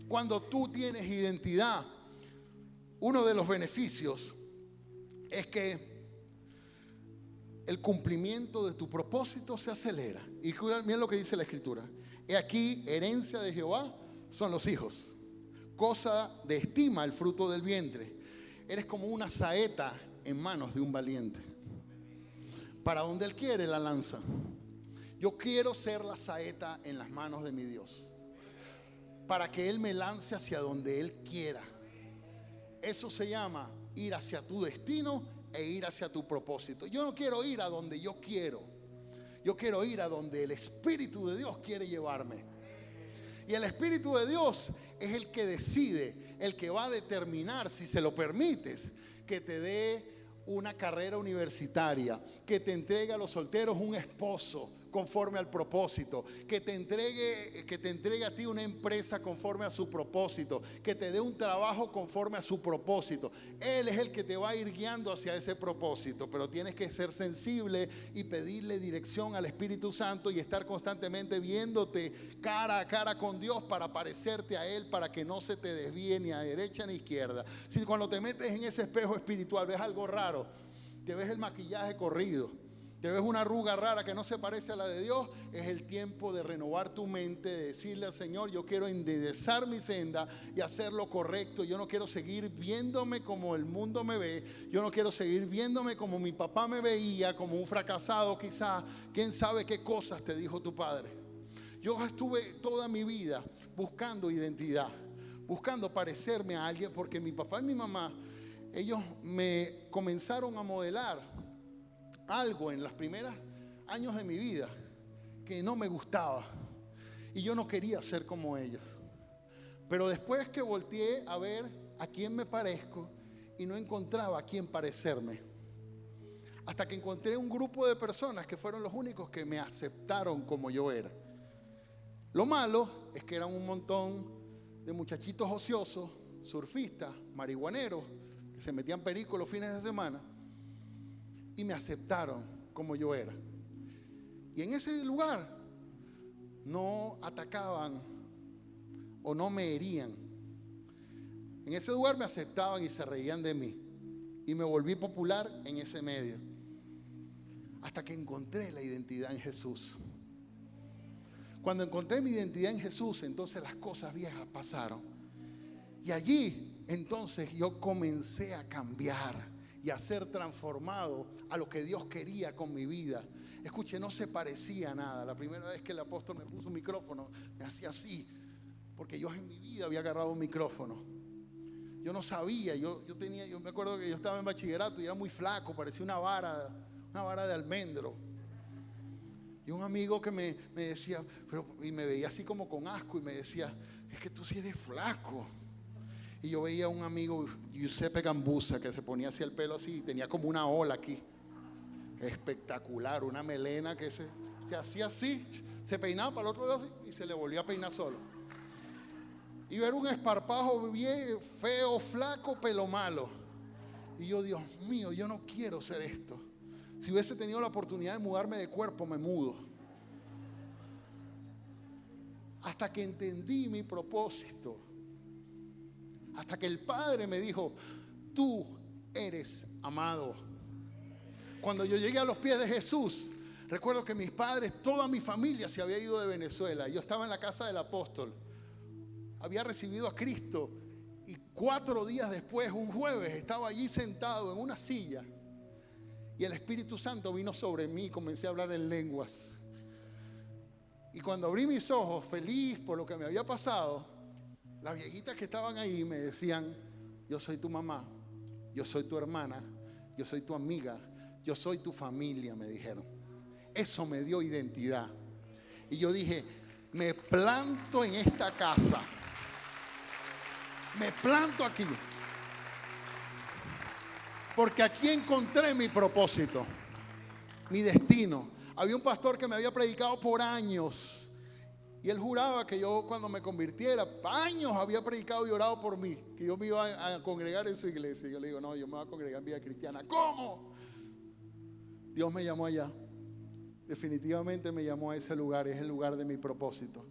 Cuando tú tienes identidad, uno de los beneficios es que el cumplimiento de tu propósito se acelera. Y miren lo que dice la Escritura. He aquí, herencia de Jehová son los hijos, cosa de estima el fruto del vientre. Eres como una saeta en manos de un valiente. Para donde Él quiere la lanza. Yo quiero ser la saeta en las manos de mi Dios, para que Él me lance hacia donde Él quiera. Eso se llama ir hacia tu destino e ir hacia tu propósito. Yo no quiero ir a donde yo quiero. Yo quiero ir a donde el Espíritu de Dios quiere llevarme. Y el Espíritu de Dios es el que decide, el que va a determinar, si se lo permites, que te dé una carrera universitaria, que te entregue a los solteros un esposo conforme al propósito, que te entregue a ti una empresa conforme a su propósito, que te dé un trabajo conforme a su propósito. Él es el que te va a ir guiando hacia ese propósito, pero tienes que ser sensible y pedirle dirección al Espíritu Santo y estar constantemente viéndote cara a cara con Dios para parecerte a Él, para que no se te desvíe ni a derecha ni a izquierda. Si cuando te metes en ese espejo espiritual ves algo raro, te ves el maquillaje corrido, te ves una arruga rara que no se parece a la de Dios, es el tiempo de renovar tu mente, de decirle al Señor, yo quiero enderezar mi senda y hacer lo correcto. Yo no quiero seguir viéndome como el mundo me ve. Yo no quiero seguir viéndome como mi papá me veía, como un fracasado quizás. ¿Quién sabe qué cosas te dijo tu padre? Yo estuve toda mi vida buscando identidad, buscando parecerme a alguien, porque mi papá y mi mamá, ellos me comenzaron a modelar algo en los primeros años de mi vida que no me gustaba y yo no quería ser como ellos. Pero después que volteé a ver a quién me parezco y no encontraba a quién parecerme, hasta que encontré un grupo de personas que fueron los únicos que me aceptaron como yo era. Lo malo es que eran un montón de muchachitos ociosos, surfistas, marihuaneros, que se metían perico los fines de semana, y me aceptaron como yo era. Y en ese lugar no atacaban o no me herían. En ese lugar me aceptaban y se reían de mí. Y me volví popular en ese medio. Hasta que encontré la identidad en Jesús. Cuando encontré mi identidad en Jesús, entonces las cosas viejas pasaron. Y allí, entonces, yo comencé a cambiar y a ser transformado a lo que Dios quería con mi vida. Escuche, no se parecía a nada. La primera vez que el apóstol me puso un micrófono, me hacía así, porque yo en mi vida había agarrado un micrófono. Yo no sabía, yo me acuerdo que yo estaba en bachillerato y era muy flaco, parecía una vara de almendro. Y un amigo que me decía, y me veía así como con asco y me decía, es que tú sí eres flaco. Y yo veía a un amigo, Giuseppe Gambusa, que se ponía así el pelo así y tenía como una ola aquí. Espectacular, una melena que se hacía así, se peinaba para el otro lado así, y se le volvía a peinar solo. Y yo era un esparpajo bien feo, flaco, pelo malo. Y yo, Dios mío, yo no quiero ser esto. Si hubiese tenido la oportunidad de mudarme de cuerpo, me mudo. Hasta que entendí mi propósito. Hasta que el Padre me dijo, tú eres amado. Cuando yo llegué a los pies de Jesús, recuerdo que mis padres, toda mi familia se había ido de Venezuela. Yo estaba en la casa del apóstol. Había recibido a Cristo. Y 4 días después, un jueves, estaba allí sentado en una silla. Y el Espíritu Santo vino sobre mí y comencé a hablar en lenguas. Y cuando abrí mis ojos, feliz por lo que me había pasado, las viejitas que estaban ahí me decían, yo soy tu mamá, yo soy tu hermana, yo soy tu amiga, yo soy tu familia, me dijeron. Eso me dio identidad. Y yo dije, me planto en esta casa. Me planto aquí. Porque aquí encontré mi propósito, mi destino. Había un pastor que me había predicado por años. Y él juraba que yo cuando me convirtiera, años había predicado y orado por mí, que yo me iba a congregar en su iglesia. Y yo le digo, no, yo me voy a congregar en Vida Cristiana. ¿Cómo? Dios me llamó allá. Definitivamente me llamó a ese lugar. Es el lugar de mi propósito.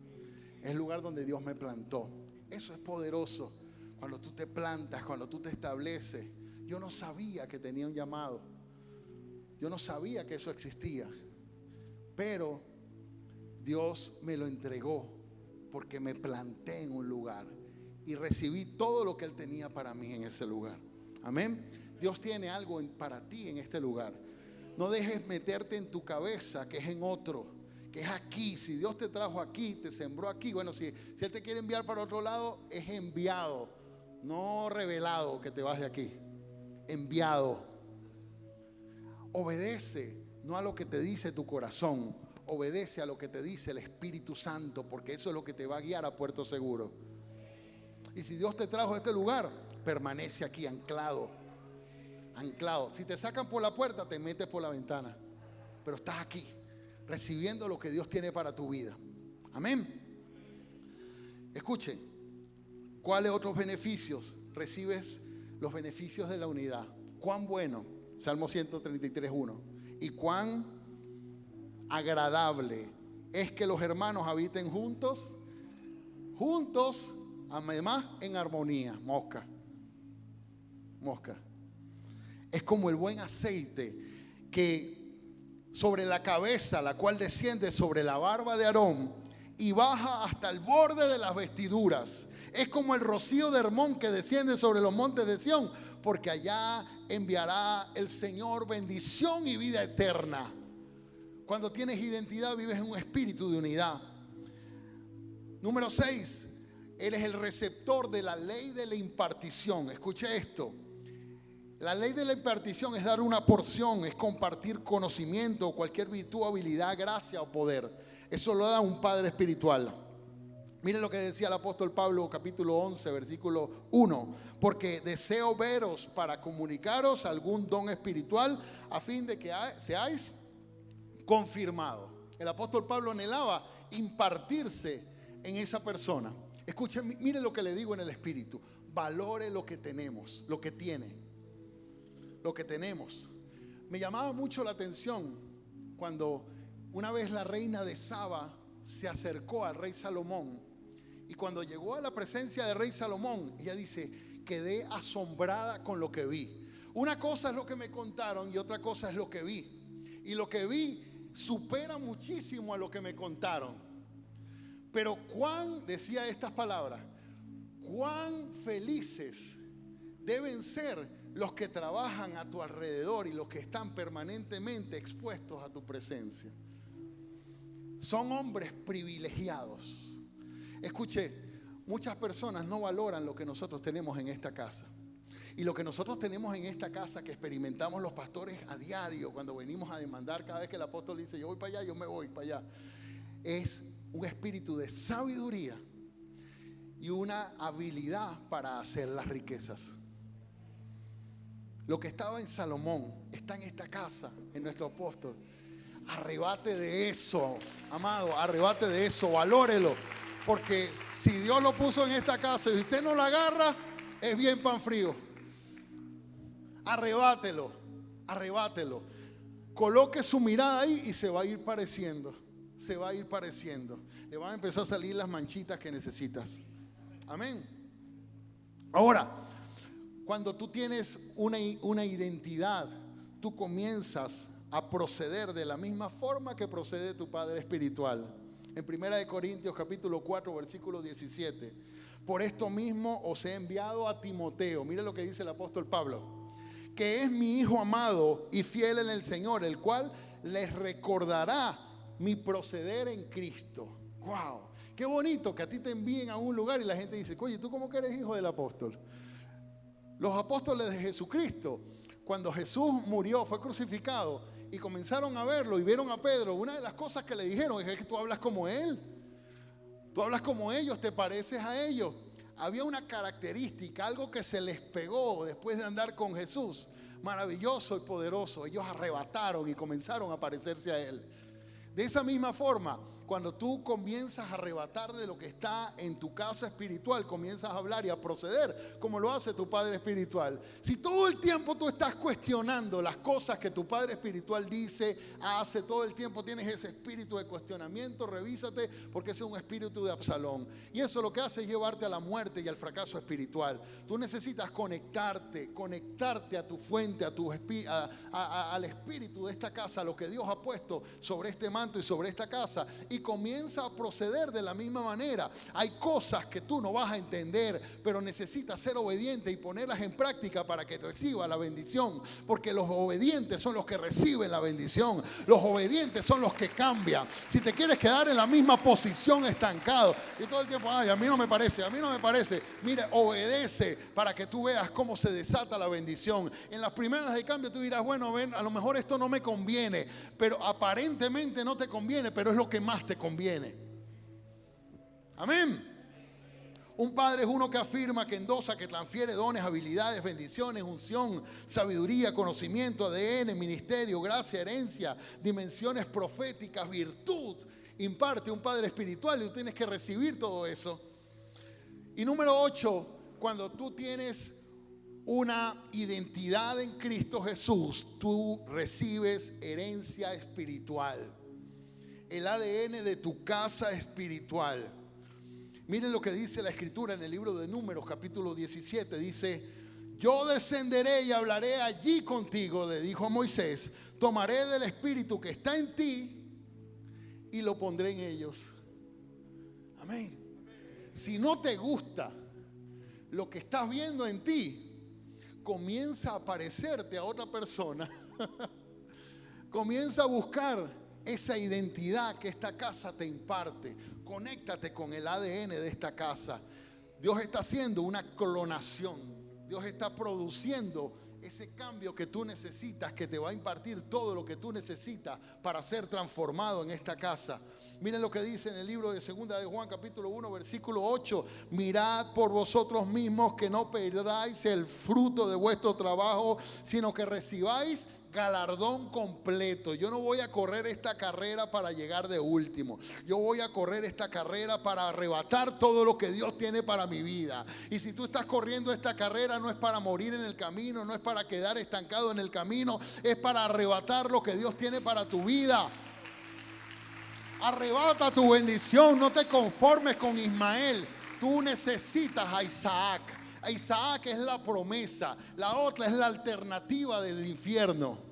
Es el lugar donde Dios me plantó. Eso es poderoso. Cuando tú te plantas, cuando tú te estableces. Yo no sabía que tenía un llamado. Yo no sabía que eso existía. Pero Dios me lo entregó porque me planté en un lugar y recibí todo lo que Él tenía para mí en ese lugar. Amén. Dios tiene algo para ti en este lugar. No dejes meterte en tu cabeza que es en otro, que es aquí. Si Dios te trajo aquí, te sembró aquí. Bueno, si Él te quiere enviar para otro lado, es enviado, no revelado que te vas de aquí. Enviado. Obedece, no a lo que te dice tu corazón. Obedece a lo que te dice el Espíritu Santo, porque eso es lo que te va a guiar a puerto seguro. Y si Dios te trajo a este lugar, permanece aquí anclado. Anclado. Si te sacan por la puerta, te metes por la ventana. Pero estás aquí, recibiendo lo que Dios tiene para tu vida. Amén. Escuchen, ¿cuáles otros beneficios? Recibes los beneficios de la unidad. ¿Cuán bueno? Salmo 133:1. Y cuán agradable es que los hermanos habiten juntos, además en armonía. Mosca. Es como el buen aceite que sobre la cabeza, la cual desciende sobre la barba de Aarón y baja hasta el borde de las vestiduras. Es como el rocío de Hermón que desciende sobre los montes de Sión, porque allá enviará el Señor bendición y vida eterna. Cuando tienes identidad, vives en un espíritu de unidad. Número 6, eres el receptor de la ley de la impartición. Escuche esto. La ley de la impartición es dar una porción, es compartir conocimiento, cualquier virtud, habilidad, gracia o poder. Eso lo da un padre espiritual. Miren lo que decía el apóstol Pablo, capítulo 11, versículo 1. Porque deseo veros para comunicaros algún don espiritual a fin de que seáis confirmado. El apóstol Pablo anhelaba impartirse en esa persona. Escuchen, miren lo que le digo en el espíritu. valore lo que tenemos, lo que tiene, lo que tenemos. Me llamaba mucho la atención cuando una vez la reina de Saba se acercó al rey Salomón, y cuando llegó a la presencia del rey Salomón, ella dice: quedé asombrada con lo que vi. Una cosa es lo que me contaron y otra cosa es lo que vi. Y lo que vi supera muchísimo a lo que me contaron. Pero decía estas palabras: cuán felices deben ser los que trabajan a tu alrededor y los que están permanentemente expuestos a tu presencia. Son hombres privilegiados. Escuche, muchas personas no valoran lo que nosotros tenemos en esta casa. Y lo que nosotros tenemos en esta casa, que experimentamos los pastores a diario cuando venimos a demandar, cada vez que el apóstol dice: yo voy para allá, yo me voy para allá, es un espíritu de sabiduría y una habilidad para hacer las riquezas. Lo que estaba en Salomón está en esta casa, en nuestro apóstol. Arrebate de eso, amado, arrebate de eso, valórelo. Porque si Dios lo puso en esta casa y usted no la agarra, es bien pan frío. Arrebátelo, arrebátelo. Coloque su mirada ahí y se va a ir pareciendo. Se va a ir pareciendo. Le van a empezar a salir las manchitas que necesitas. Amén. Ahora, cuando tú tienes una identidad, tú comienzas a proceder de la misma forma que procede tu padre espiritual. En 1 Corintios capítulo 4 versículo 17: por esto mismo os he enviado a Timoteo. Mire lo que dice el apóstol Pablo: que es mi hijo amado y fiel en el Señor, el cual les recordará mi proceder en Cristo. Wow, qué bonito que a ti te envíen a un lugar y la gente dice: oye, ¿tú cómo que eres hijo del apóstol? Los apóstoles de Jesucristo, cuando Jesús murió, fue crucificado, y comenzaron a verlo y vieron a Pedro, una de las cosas que le dijeron es que tú hablas como él, tú hablas como ellos, te pareces a ellos. Había una característica, algo que se les pegó después de andar con Jesús, maravilloso y poderoso. Ellos arrebataron y comenzaron a parecerse a él. De esa misma forma, cuando tú comienzas a arrebatar de lo que está en tu casa espiritual, comienzas a hablar y a proceder como lo hace tu padre espiritual. Si todo el tiempo tú estás cuestionando las cosas que tu padre espiritual dice, hace, todo el tiempo tienes ese espíritu de cuestionamiento, revísate, porque ese es un espíritu de Absalón. Y eso lo que hace es llevarte a la muerte y al fracaso espiritual. Tú necesitas conectarte a tu fuente, al espíritu de esta casa, a lo que Dios ha puesto sobre este manto y sobre esta casa, y comienza a proceder de la misma manera. Hay cosas que tú no vas a entender, pero necesitas ser obediente y ponerlas en práctica para que reciba la bendición, porque los obedientes son los que reciben la bendición. Los obedientes son los que cambian. Si te quieres quedar en la misma posición estancado y todo el tiempo: ay, a mí no me parece, mire, obedece para que tú veas cómo se desata la bendición. En las primeras de cambio tú dirás: bueno, ven, a lo mejor esto no me conviene, pero aparentemente no te conviene, pero es lo que más te conviene. Amén. Un padre es uno que afirma, que endosa, que transfiere dones, habilidades, bendiciones, unción, sabiduría, conocimiento, ADN, ministerio, gracia, herencia, dimensiones proféticas, virtud. Imparte un padre espiritual y tú tienes que recibir todo eso. Y número 8, cuando tú tienes una identidad en Cristo Jesús, tú recibes herencia espiritual. El ADN de tu casa espiritual. Miren lo que dice la escritura en el libro de Números capítulo 17. Dice: yo descenderé y hablaré allí contigo, le dijo a Moisés, tomaré del espíritu que está en ti y lo pondré en ellos. Amén. Si no te gusta lo que estás viendo en ti, comienza a parecerte a otra persona. Comienza a buscar esa identidad que esta casa te imparte. Conéctate con el ADN de esta casa. Dios está haciendo una clonación. Dios está produciendo ese cambio que tú necesitas, que te va a impartir todo lo que tú necesitas para ser transformado en esta casa. Miren lo que dice en el libro de Segunda de Juan capítulo 1 versículo 8: mirad por vosotros mismos que no perdáis el fruto de vuestro trabajo, sino que recibáis galardón completo. Yo no voy a correr esta carrera para llegar de último. Yo voy a correr esta carrera para arrebatar todo lo que Dios tiene para mi vida. Y si tú estás corriendo esta carrera, no es para morir en el camino, no es para quedar estancado en el camino, es para arrebatar lo que Dios tiene para tu vida. Arrebata tu bendición, no te conformes con Ismael. Tú necesitas a Isaac. A Isaac es la promesa, la otra es la alternativa del infierno.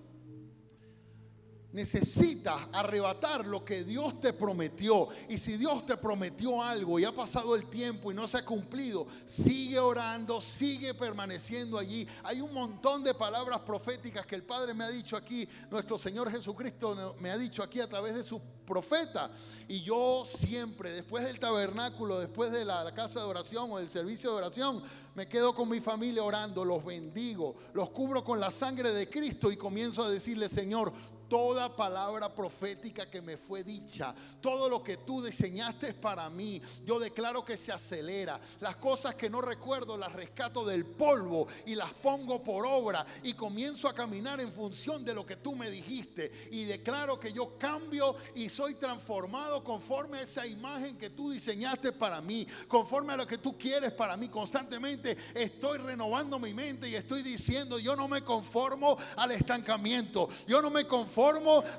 Necesitas arrebatar lo que Dios te prometió. Y si Dios te prometió algo y ha pasado el tiempo y no se ha cumplido, sigue orando, sigue permaneciendo allí. Hay un montón de palabras proféticas que el Padre me ha dicho aquí, nuestro Señor Jesucristo me ha dicho aquí a través de sus profetas. Y yo siempre, después del tabernáculo, después de la casa de oración o del servicio de oración, me quedo con mi familia orando, los bendigo, los cubro con la sangre de Cristo y comienzo a decirle: Señor, toda palabra profética que me fue dicha, todo lo que tú diseñaste para mí, yo declaro que se acelera. Las cosas que no recuerdo las rescato del polvo y las pongo por obra y comienzo a caminar en función de lo que tú me dijiste. Y declaro que yo cambio y soy transformado conforme a esa imagen que tú diseñaste para mí, conforme a lo que tú quieres para mí. Constantemente estoy renovando mi mente y estoy diciendo: yo no me conformo al estancamiento, yo no me conformo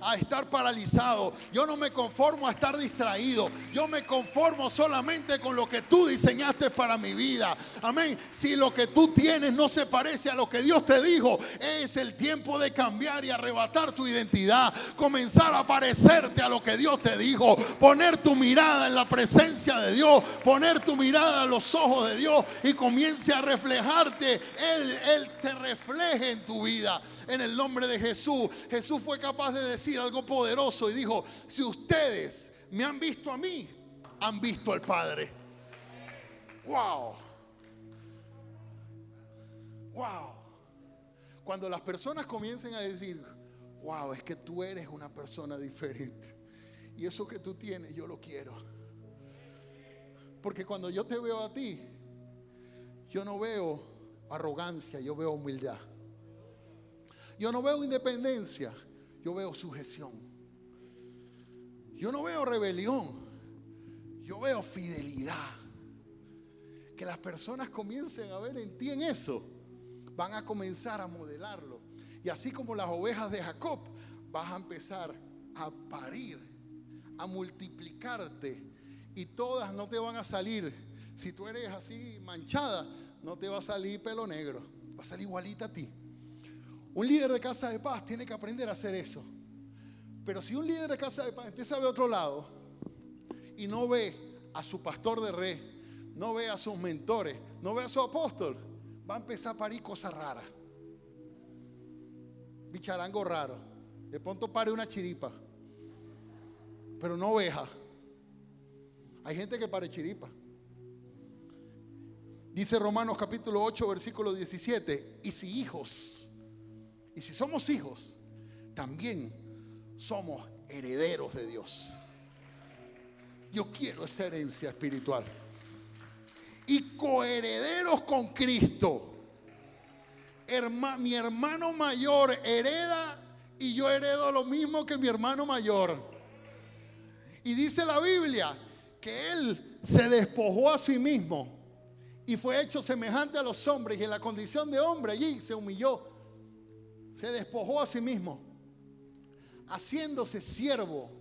a estar paralizado, yo no me conformo a estar distraído, yo me conformo solamente con lo que tú diseñaste para mi vida. Amén. Si lo que tú tienes no se parece a lo que Dios te dijo, es el tiempo de cambiar y arrebatar tu identidad, comenzar a parecerte a lo que Dios te dijo, poner tu mirada en la presencia de Dios, poner tu mirada a los ojos de Dios y comience a reflejarte. Él se refleje en tu vida en el nombre de Jesús. Jesús fue capaz de decir algo poderoso y dijo: si ustedes me han visto a mí, han visto al Padre. Wow. Wow. Cuando las personas comiencen a decir: wow, es que tú eres una persona diferente y eso que tú tienes yo lo quiero. Porque cuando yo te veo a ti, yo no veo arrogancia, yo veo humildad. Yo no veo independencia, yo veo sujeción. Yo no veo rebelión, yo veo fidelidad. Que las personas comiencen a ver en ti en eso, van a comenzar a modelarlo. Y así como las ovejas de Jacob, vas a empezar a parir, a multiplicarte. Y todas no te van a salir, si tú eres así manchada, no te va a salir pelo negro, va a salir igualita a ti. Un líder de Casa de Paz tiene que aprender a hacer eso. Pero si un líder de Casa de Paz empieza a ver otro lado y no ve a su pastor de red, no ve a sus mentores, no ve a su apóstol, va a empezar a parir cosas raras, bicharango raro. De pronto pare una chiripa, pero no oveja. Hay gente que pare chiripa. Dice Romanos capítulo 8 versículo 17: y si somos hijos, también somos herederos de Dios. Yo quiero esa herencia espiritual. Y coherederos con Cristo. Mi hermano mayor hereda y yo heredo lo mismo que mi hermano mayor. Y dice la Biblia que Él se despojó a sí mismo y fue hecho semejante a los hombres, y en la condición de hombre allí se humilló. Se despojó a sí mismo, haciéndose siervo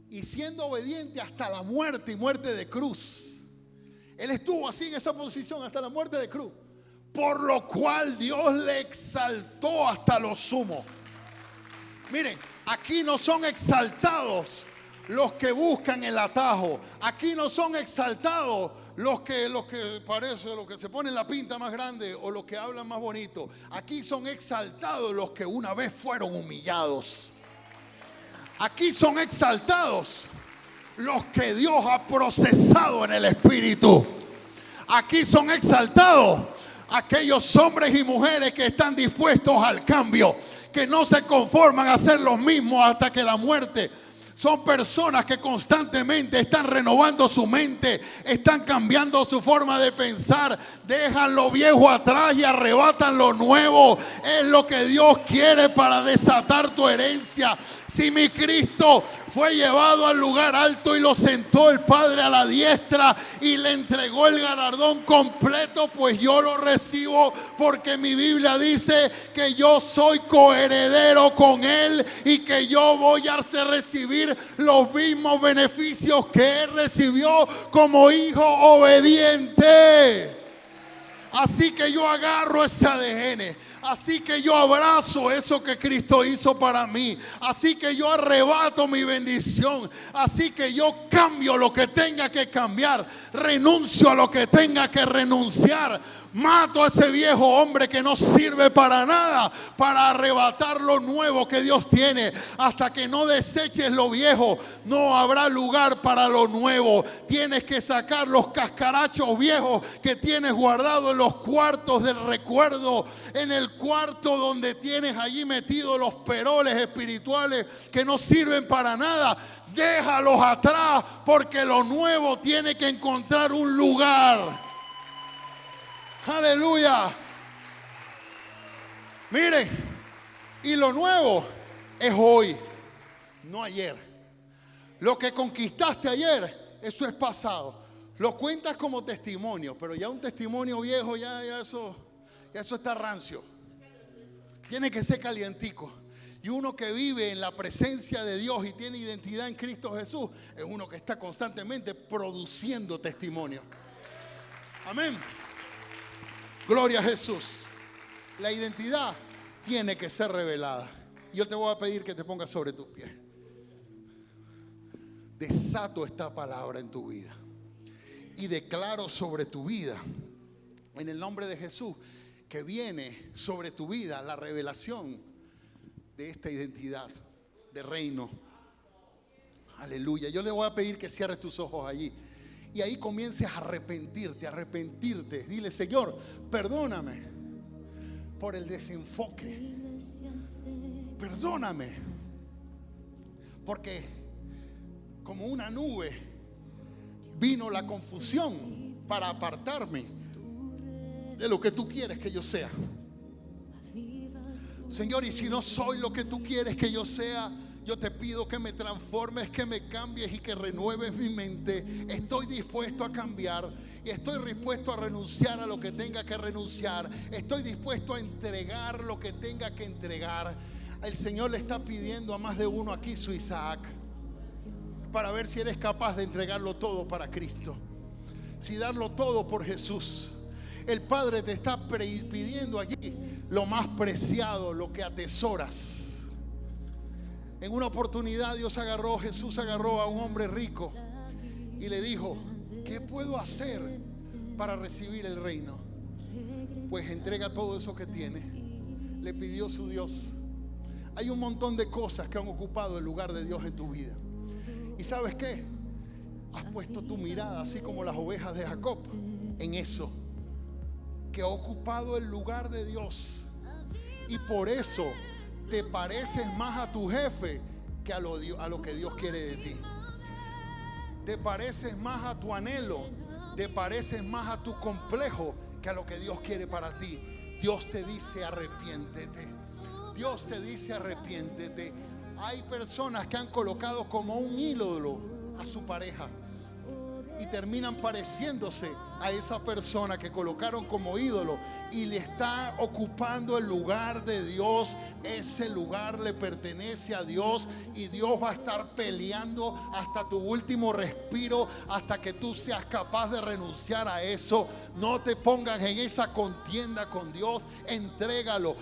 y siendo obediente hasta la muerte y muerte de cruz. Él estuvo así en esa posición hasta la muerte de cruz, por lo cual Dios le exaltó hasta lo sumo. Miren, aquí no son exaltados los que buscan el atajo. Aquí no son exaltados los que parece, los que se ponen la pinta más grande o los que hablan más bonito. Aquí son exaltados los que una vez fueron humillados. Aquí son exaltados los que Dios ha procesado en el espíritu. Aquí son exaltados aquellos hombres y mujeres que están dispuestos al cambio, que no se conforman a ser los mismos hasta que la muerte Son personas que constantemente están renovando su mente, están cambiando su forma de pensar, dejan lo viejo atrás y arrebatan lo nuevo. Es lo que Dios quiere para desatar tu herencia. Si mi Cristo fue llevado al lugar alto y lo sentó el Padre a la diestra y le entregó el galardón completo, pues yo lo recibo, porque mi Biblia dice que yo soy coheredero con Él y que yo voy a recibir los mismos beneficios que Él recibió como hijo obediente. Así que yo agarro ese ADN. Así que yo abrazo eso que Cristo hizo para mí. Así que yo arrebato mi bendición. Así que yo cambio lo que tenga que cambiar. Renuncio a lo que tenga que renunciar. Mato a ese viejo hombre que no sirve para nada, para arrebatar lo nuevo que Dios tiene. Hasta que no deseches lo viejo, no habrá lugar para lo nuevo. Tienes que sacar los cascarachos viejos que tienes guardados en los cuartos del recuerdo, en el cuarto donde tienes allí metidos los peroles espirituales que no sirven para nada. Déjalos atrás, porque lo nuevo tiene que encontrar un lugar. Aleluya. Miren, y lo nuevo es hoy, no ayer. Lo que conquistaste ayer, eso es pasado. Lo cuentas como testimonio, pero ya un testimonio viejo, ya eso está rancio. Tiene que ser calientico. Y uno que vive en la presencia de Dios y tiene identidad en Cristo Jesús, es uno que está constantemente produciendo testimonio. Amén. Gloria a Jesús. La identidad tiene que ser revelada. Yo te voy a pedir que te pongas sobre tus pies. Desato esta palabra en tu vida y declaro sobre tu vida, en el nombre de Jesús, que viene sobre tu vida la revelación de esta identidad de reino. Aleluya. Yo le voy a pedir que cierres tus ojos allí y ahí comiences a arrepentirte. Dile: Señor, perdóname por el desenfoque. Perdóname porque como una nube vino la confusión para apartarme de lo que tú quieres que yo sea. Señor, y si no soy lo que tú quieres que yo sea, yo te pido que me transformes, que me cambies y que renueves mi mente. Estoy dispuesto a cambiar. Estoy dispuesto a renunciar a lo que tenga que renunciar. Estoy dispuesto a entregar lo que tenga que entregar. El Señor le está pidiendo a más de uno aquí su Isaac, para ver si eres capaz de entregarlo todo para Cristo, si darlo todo por Jesús. El Padre te está pidiendo allí lo más preciado, lo que atesoras. En una oportunidad Jesús agarró a un hombre rico y le dijo: ¿qué puedo hacer para recibir el reino? Pues entrega todo eso que tiene. Le pidió su Dios. Hay un montón de cosas que han ocupado el lugar de Dios en tu vida. ¿Y sabes qué? Has puesto tu mirada, así como las ovejas de Jacob, en eso que ha ocupado el lugar de Dios. Y por eso te pareces más a tu jefe que a lo que Dios quiere de ti. Te pareces más a tu anhelo, te pareces más a tu complejo que a lo que Dios quiere para ti. Dios te dice: arrepiéntete. Dios te dice: arrepiéntete. Hay personas que han colocado como un ídolo a su pareja y terminan pareciéndose a esa persona que colocaron como ídolo, y le está ocupando el lugar de Dios. Ese lugar le pertenece a Dios y Dios va a estar peleando hasta tu último respiro, hasta que tú seas capaz de renunciar a eso. No te pongas en esa contienda con Dios. Entrégalo.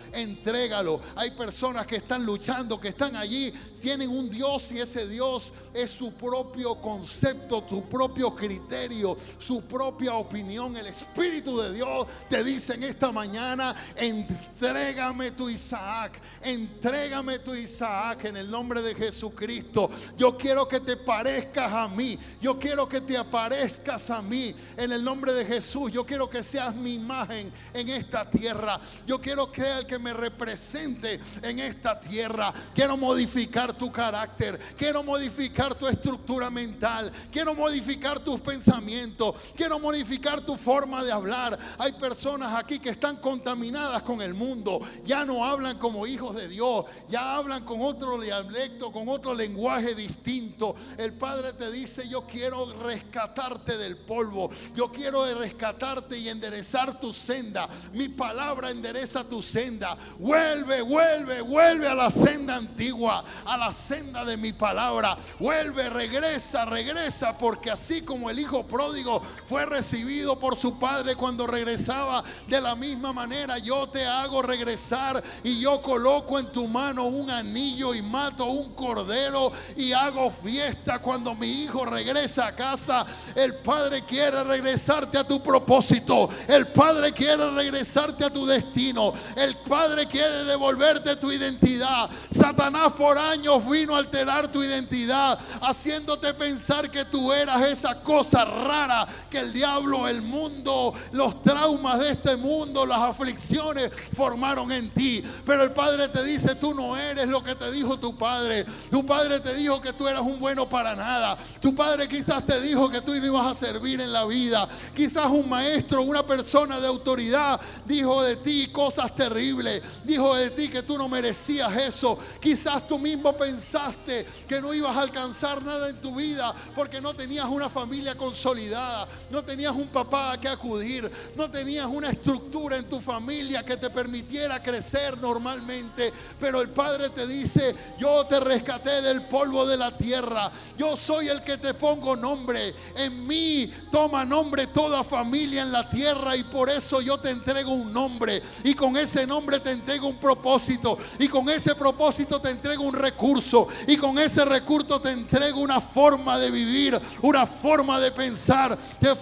Hay personas que están luchando, que están allí, tienen un Dios y ese Dios es su propio concepto, su propio criterio, su propia opinión. El Espíritu de Dios te dice en esta mañana: entrégame tu Isaac, entrégame tu Isaac en el nombre de Jesucristo. Yo quiero que te parezcas a mí, yo quiero que te aparezcas a mí en el nombre de Jesús. Yo quiero que seas mi imagen en esta tierra. Yo quiero que sea el que me represente en esta tierra. Quiero modificar tu carácter, quiero modificar tu estructura mental, quiero modificar tus pensamientos, quiero modificar tu forma de hablar. Hay personas aquí que están contaminadas con el mundo, ya no hablan como hijos de Dios, ya hablan con otro dialecto, con otro lenguaje distinto. El Padre te dice: yo quiero rescatarte del polvo, yo quiero rescatarte y enderezar tu senda. Mi palabra endereza tu senda. Vuelve, vuelve, vuelve a la senda antigua, a la senda de mi palabra. Vuelve, regresa, regresa, porque así como el hijo pródigo fue recibido por su padre cuando regresaba, de la misma manera yo te hago regresar, y yo coloco en tu mano un anillo y mato un cordero y hago fiesta cuando mi hijo regresa a casa. El Padre quiere regresarte a tu propósito, el Padre quiere regresarte a tu destino, el Padre quiere devolverte tu identidad. Satanás por años vino a alterar tu identidad, haciéndote pensar que tú eras esa cosa rara que el diablo, el mundo, los traumas de este mundo, las aflicciones formaron en ti. Pero el Padre te dice: tú no eres lo que te dijo tu padre. Tu padre te dijo que tú eras un bueno para nada. Tu padre quizás te dijo que tú no ibas a servir en la vida. Quizás un maestro, una persona de autoridad dijo de ti cosas terribles, dijo de ti que tú no merecías eso. Quizás tú mismo pensaste que no ibas a alcanzar nada en tu vida porque no tenías una familia consolidada, no tenías un papá a que acudir, no tenías una estructura en tu familia que te permitiera crecer normalmente. Pero el Padre te dice: yo te rescaté del polvo de la tierra, yo soy el que te pongo nombre, en mí toma nombre toda familia en la tierra, y por eso yo te entrego un nombre, y con ese nombre te entrego un propósito, y con ese propósito te entrego un recurso, y con ese recurso te entrego una forma de vivir, una forma de pensar. Te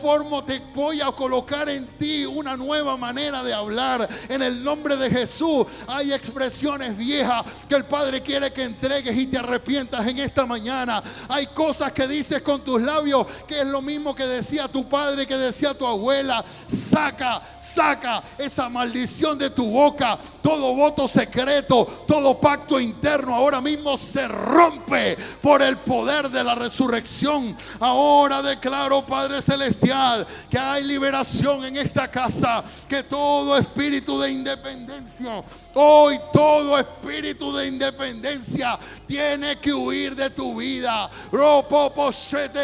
voy a colocar en ti una nueva manera de hablar. En el nombre de Jesús hay expresiones viejas que el Padre quiere que entregues y te arrepientas en esta mañana. Hay cosas que dices con tus labios que es lo mismo que decía tu padre, que decía tu abuela. Saca esa maldición de tu boca. Todo voto secreto, todo pacto interno ahora mismo se rompe por el poder de la resurrección. Ahora declaro, Padre Celestial, que hay liberación en esta casa, que todo espíritu de independencia, hoy todo espíritu de independencia tiene que huir de tu vida.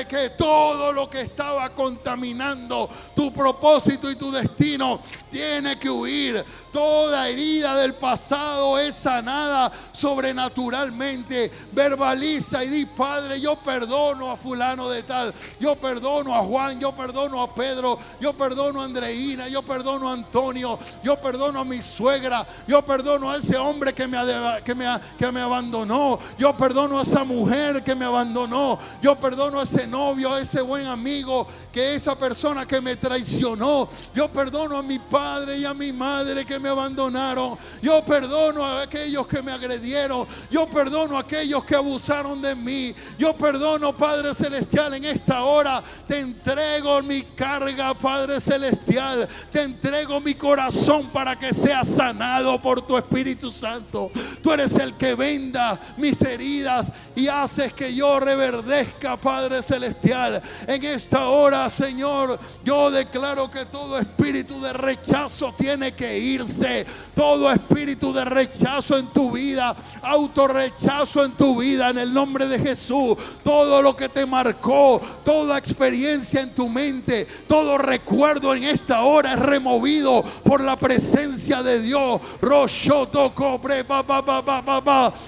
Que todo lo que estaba contaminando tu propósito y tu destino tiene que huir. Toda herida del pasado es sanada sobrenaturalmente. Verbaliza y di: Padre, yo perdono a fulano de tal, yo perdono a Juan, yo perdono a Pedro, yo perdono a Andreina, yo perdono a Antonio, yo perdono a mi suegra, yo perdono a ese hombre que me abandonó, yo perdono a esa mujer que me abandonó, yo perdono a ese novio, a ese buen amigo, que esa persona que me traicionó, yo perdono a mi padre y a mi madre que me abandonaron, yo perdono a aquellos que me agredieron, yo perdono a aquellos que abusaron de mí, yo perdono, Padre Celestial. En esta hora te entrego mi carga, Padre Celestial, te entrego mi corazón para que sea sanado por tu Espíritu Santo. Tú eres el que venda mis heridas y haces que yo reverdezca, Padre Celestial. En esta hora, Señor, yo declaro que todo espíritu de rechazo tiene que irse. Todo espíritu de rechazo en tu vida, autorrechazo en tu vida, en el nombre de Jesús. Todo lo que te marcó, toda experiencia en tu mente, todo recuerdo en esta hora es removido por la presencia de Dios.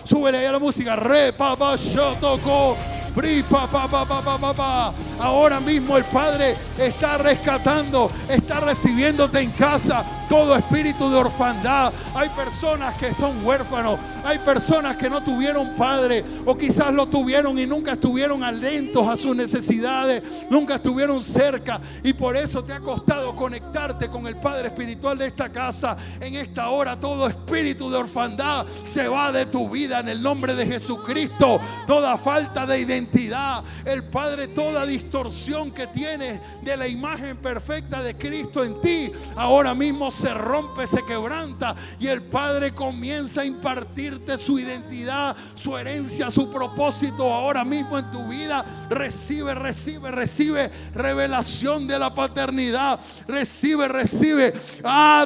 Súbele ahí a la música. Re pa pa shotoko. Ahora mismo el Padre está rescatando, está recibiéndote en casa todo espíritu de orfandad. Hay personas que son huérfanos, hay personas que no tuvieron padre, o quizás lo tuvieron y nunca estuvieron atentos a sus necesidades, nunca estuvieron cerca, y por eso te ha costado conectarte con el Padre espiritual de esta casa. En esta hora todo espíritu de orfandad se va de tu vida en el nombre de Jesucristo. Toda falta de identidad, el Padre, toda distorsión que tienes de la imagen perfecta de Cristo en ti, ahora mismo se rompe, se quebranta, y el Padre comienza a impartirte su identidad, su herencia, su propósito ahora mismo en tu vida. Recibe revelación de la paternidad. Recibe.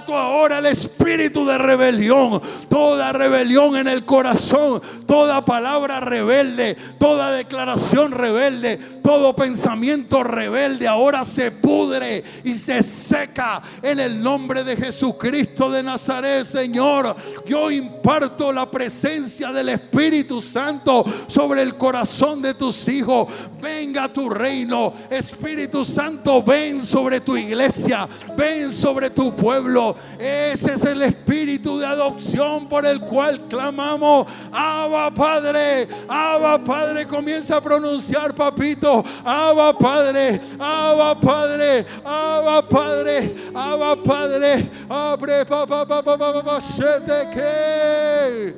Tú ahora el espíritu de rebelión, toda rebelión en el corazón, toda palabra rebelde, toda declaración rebelde, todo pensamiento rebelde ahora se pudre y se seca en el nombre de Jesucristo de Nazaret. Señor, yo imparto la presencia del Espíritu Santo sobre el corazón de tus hijos. Venga tu reino, Espíritu Santo, ven sobre tu iglesia, ven sobre tu pueblo. Ese es el espíritu de adopción por el cual clamamos. Abba Padre, Abba Padre. Comienza a pronunciar, papito. Abba Padre, Abba Padre, Abba Padre, Abba Padre. Abre papá sete que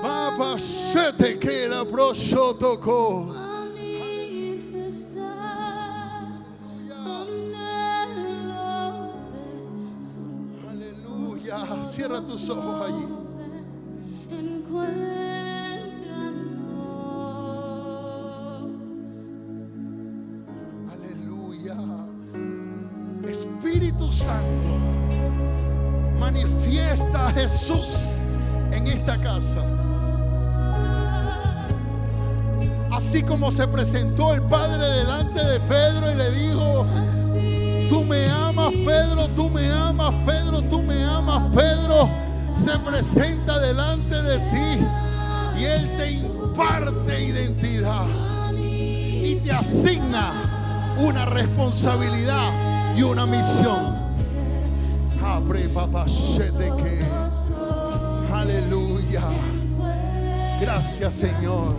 papá sete que la broso tocó. Aleluya. Cierra tus ojos allí. Aleluya. Espíritu Santo, manifiesta a Jesús en esta casa. Así como se presentó el Padre delante de Pedro y le dijo: tú me amas, Pedro, tú me amas, Pedro, tú me amas, Pedro. Se presenta delante de ti y Él te imparte identidad y te asigna una responsabilidad y una misión. Abre papá sete que. Aleluya. Gracias, Señor.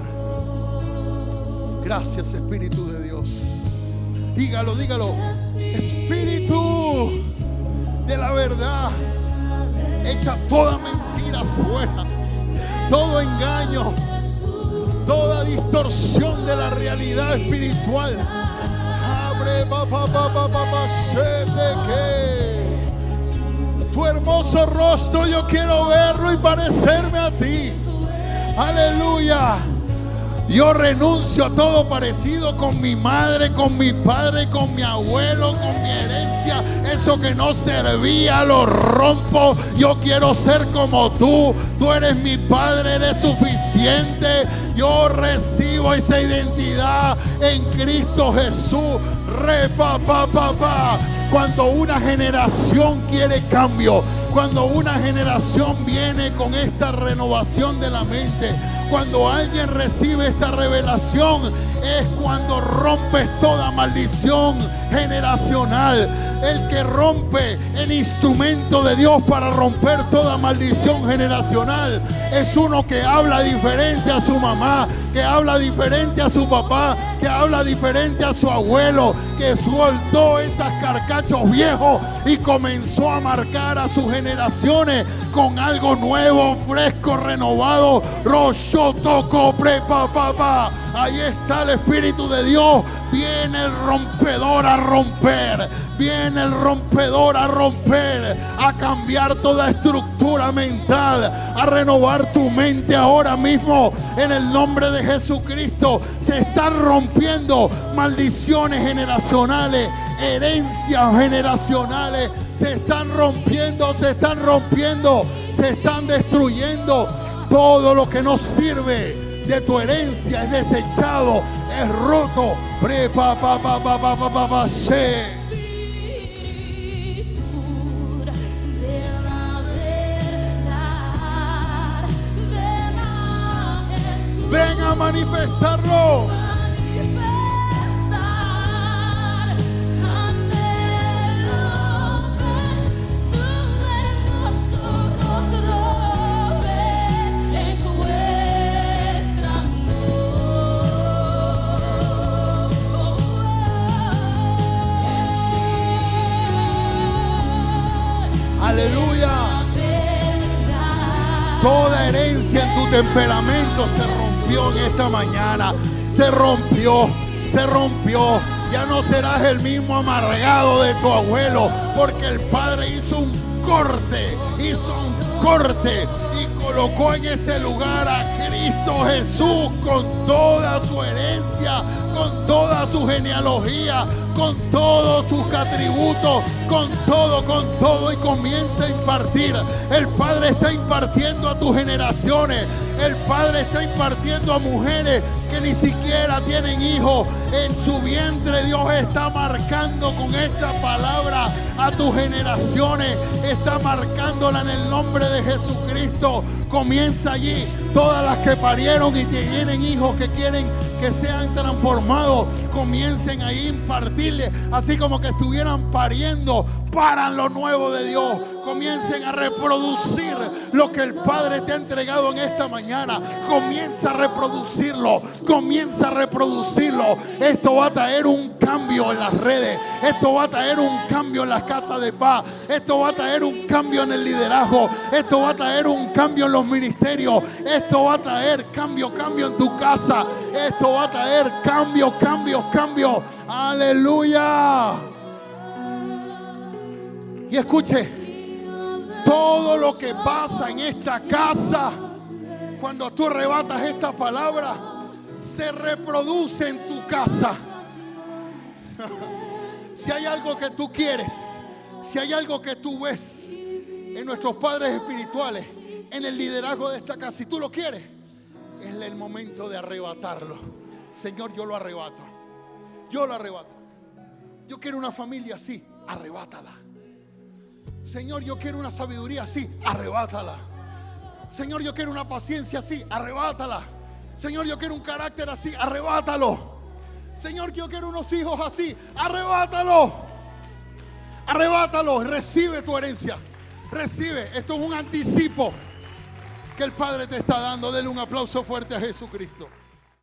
Gracias, Espíritu de Dios. Dígalo. Espíritu de la verdad, echa toda mentira fuera, todo engaño, toda distorsión de la realidad espiritual. Abre papá sete que. Tu hermoso rostro yo quiero verlo y parecerme a ti. Aleluya. Yo renuncio a todo parecido con mi madre, con mi padre, con mi abuelo, con mi herencia. Eso que no servía lo rompo. Yo quiero ser como tú. Tú eres mi Padre, eres suficiente. Yo recibo esa identidad en Cristo Jesús. Cuando una generación quiere cambio, cuando una generación viene con esta renovación de la mente, cuando alguien recibe esta revelación, es cuando rompes toda maldición generacional. El que rompe el instrumento de Dios para romper toda maldición generacional es uno que habla diferente a su mamá, que habla diferente a su papá, que habla diferente a su abuelo, que soltó esos carcachos viejos y comenzó a marcar a sus generaciones con algo nuevo, fresco, renovado. Ahí está el Espíritu de Dios. Viene el rompedor a romper. Viene el rompedor a romper, a cambiar toda estructura mental, a renovar tu mente ahora mismo en el nombre de Jesucristo. Se están rompiendo maldiciones generacionales, herencias generacionales. Se están rompiendo, se están destruyendo. Todo lo que no sirve de tu herencia es desechado, es roto. Ven a manifestarlo. Aleluya. Toda herencia en tu temperamento se rompió en esta mañana. Se rompió. Ya no serás el mismo amargado de tu abuelo, porque el Padre hizo un corte y colocó en ese lugar a Cristo Jesús con toda su herencia, con toda su genealogía, con todos sus atributos, con todo, y comienza a impartir. El Padre está impartiendo a tus generaciones. El Padre está impartiendo a mujeres que ni siquiera tienen hijos. En su vientre Dios está marcando con esta palabra a tus generaciones. Está marcándola en el nombre de Jesucristo. Comienza allí. Todas las que parieron y tienen hijos que quieren que sean transformados, comiencen a impartirle, así como que estuvieran pariendo, paran lo nuevo de Dios. Comiencen a reproducir lo que el Padre te ha entregado en esta mañana. Comienza a reproducirlo. Esto va a traer un cambio en las redes. Esto va a traer un cambio en las casas de paz. Esto va a traer un cambio en el liderazgo. Esto va a traer un cambio en los ministerios. Esto va a traer cambio en tu casa. Esto va a traer cambio. Aleluya. Y escuche, todo lo que pasa en esta casa, cuando tú arrebatas esta palabra, se reproduce en tu casa. Si hay algo que tú quieres, si hay algo que tú ves en nuestros padres espirituales, en el liderazgo de esta casa, si tú lo quieres, es el momento de arrebatarlo. Señor, yo lo arrebato. Yo quiero una familia así, arrebátala. Señor, yo quiero una sabiduría así, arrebátala. Señor, yo quiero una paciencia así, arrebátala. Señor, yo quiero un carácter así, arrebátalo. Señor, yo quiero unos hijos así, arrebátalo. Recibe tu herencia. Recibe. Esto es un anticipo que el Padre te está dando. Dele un aplauso fuerte a Jesucristo.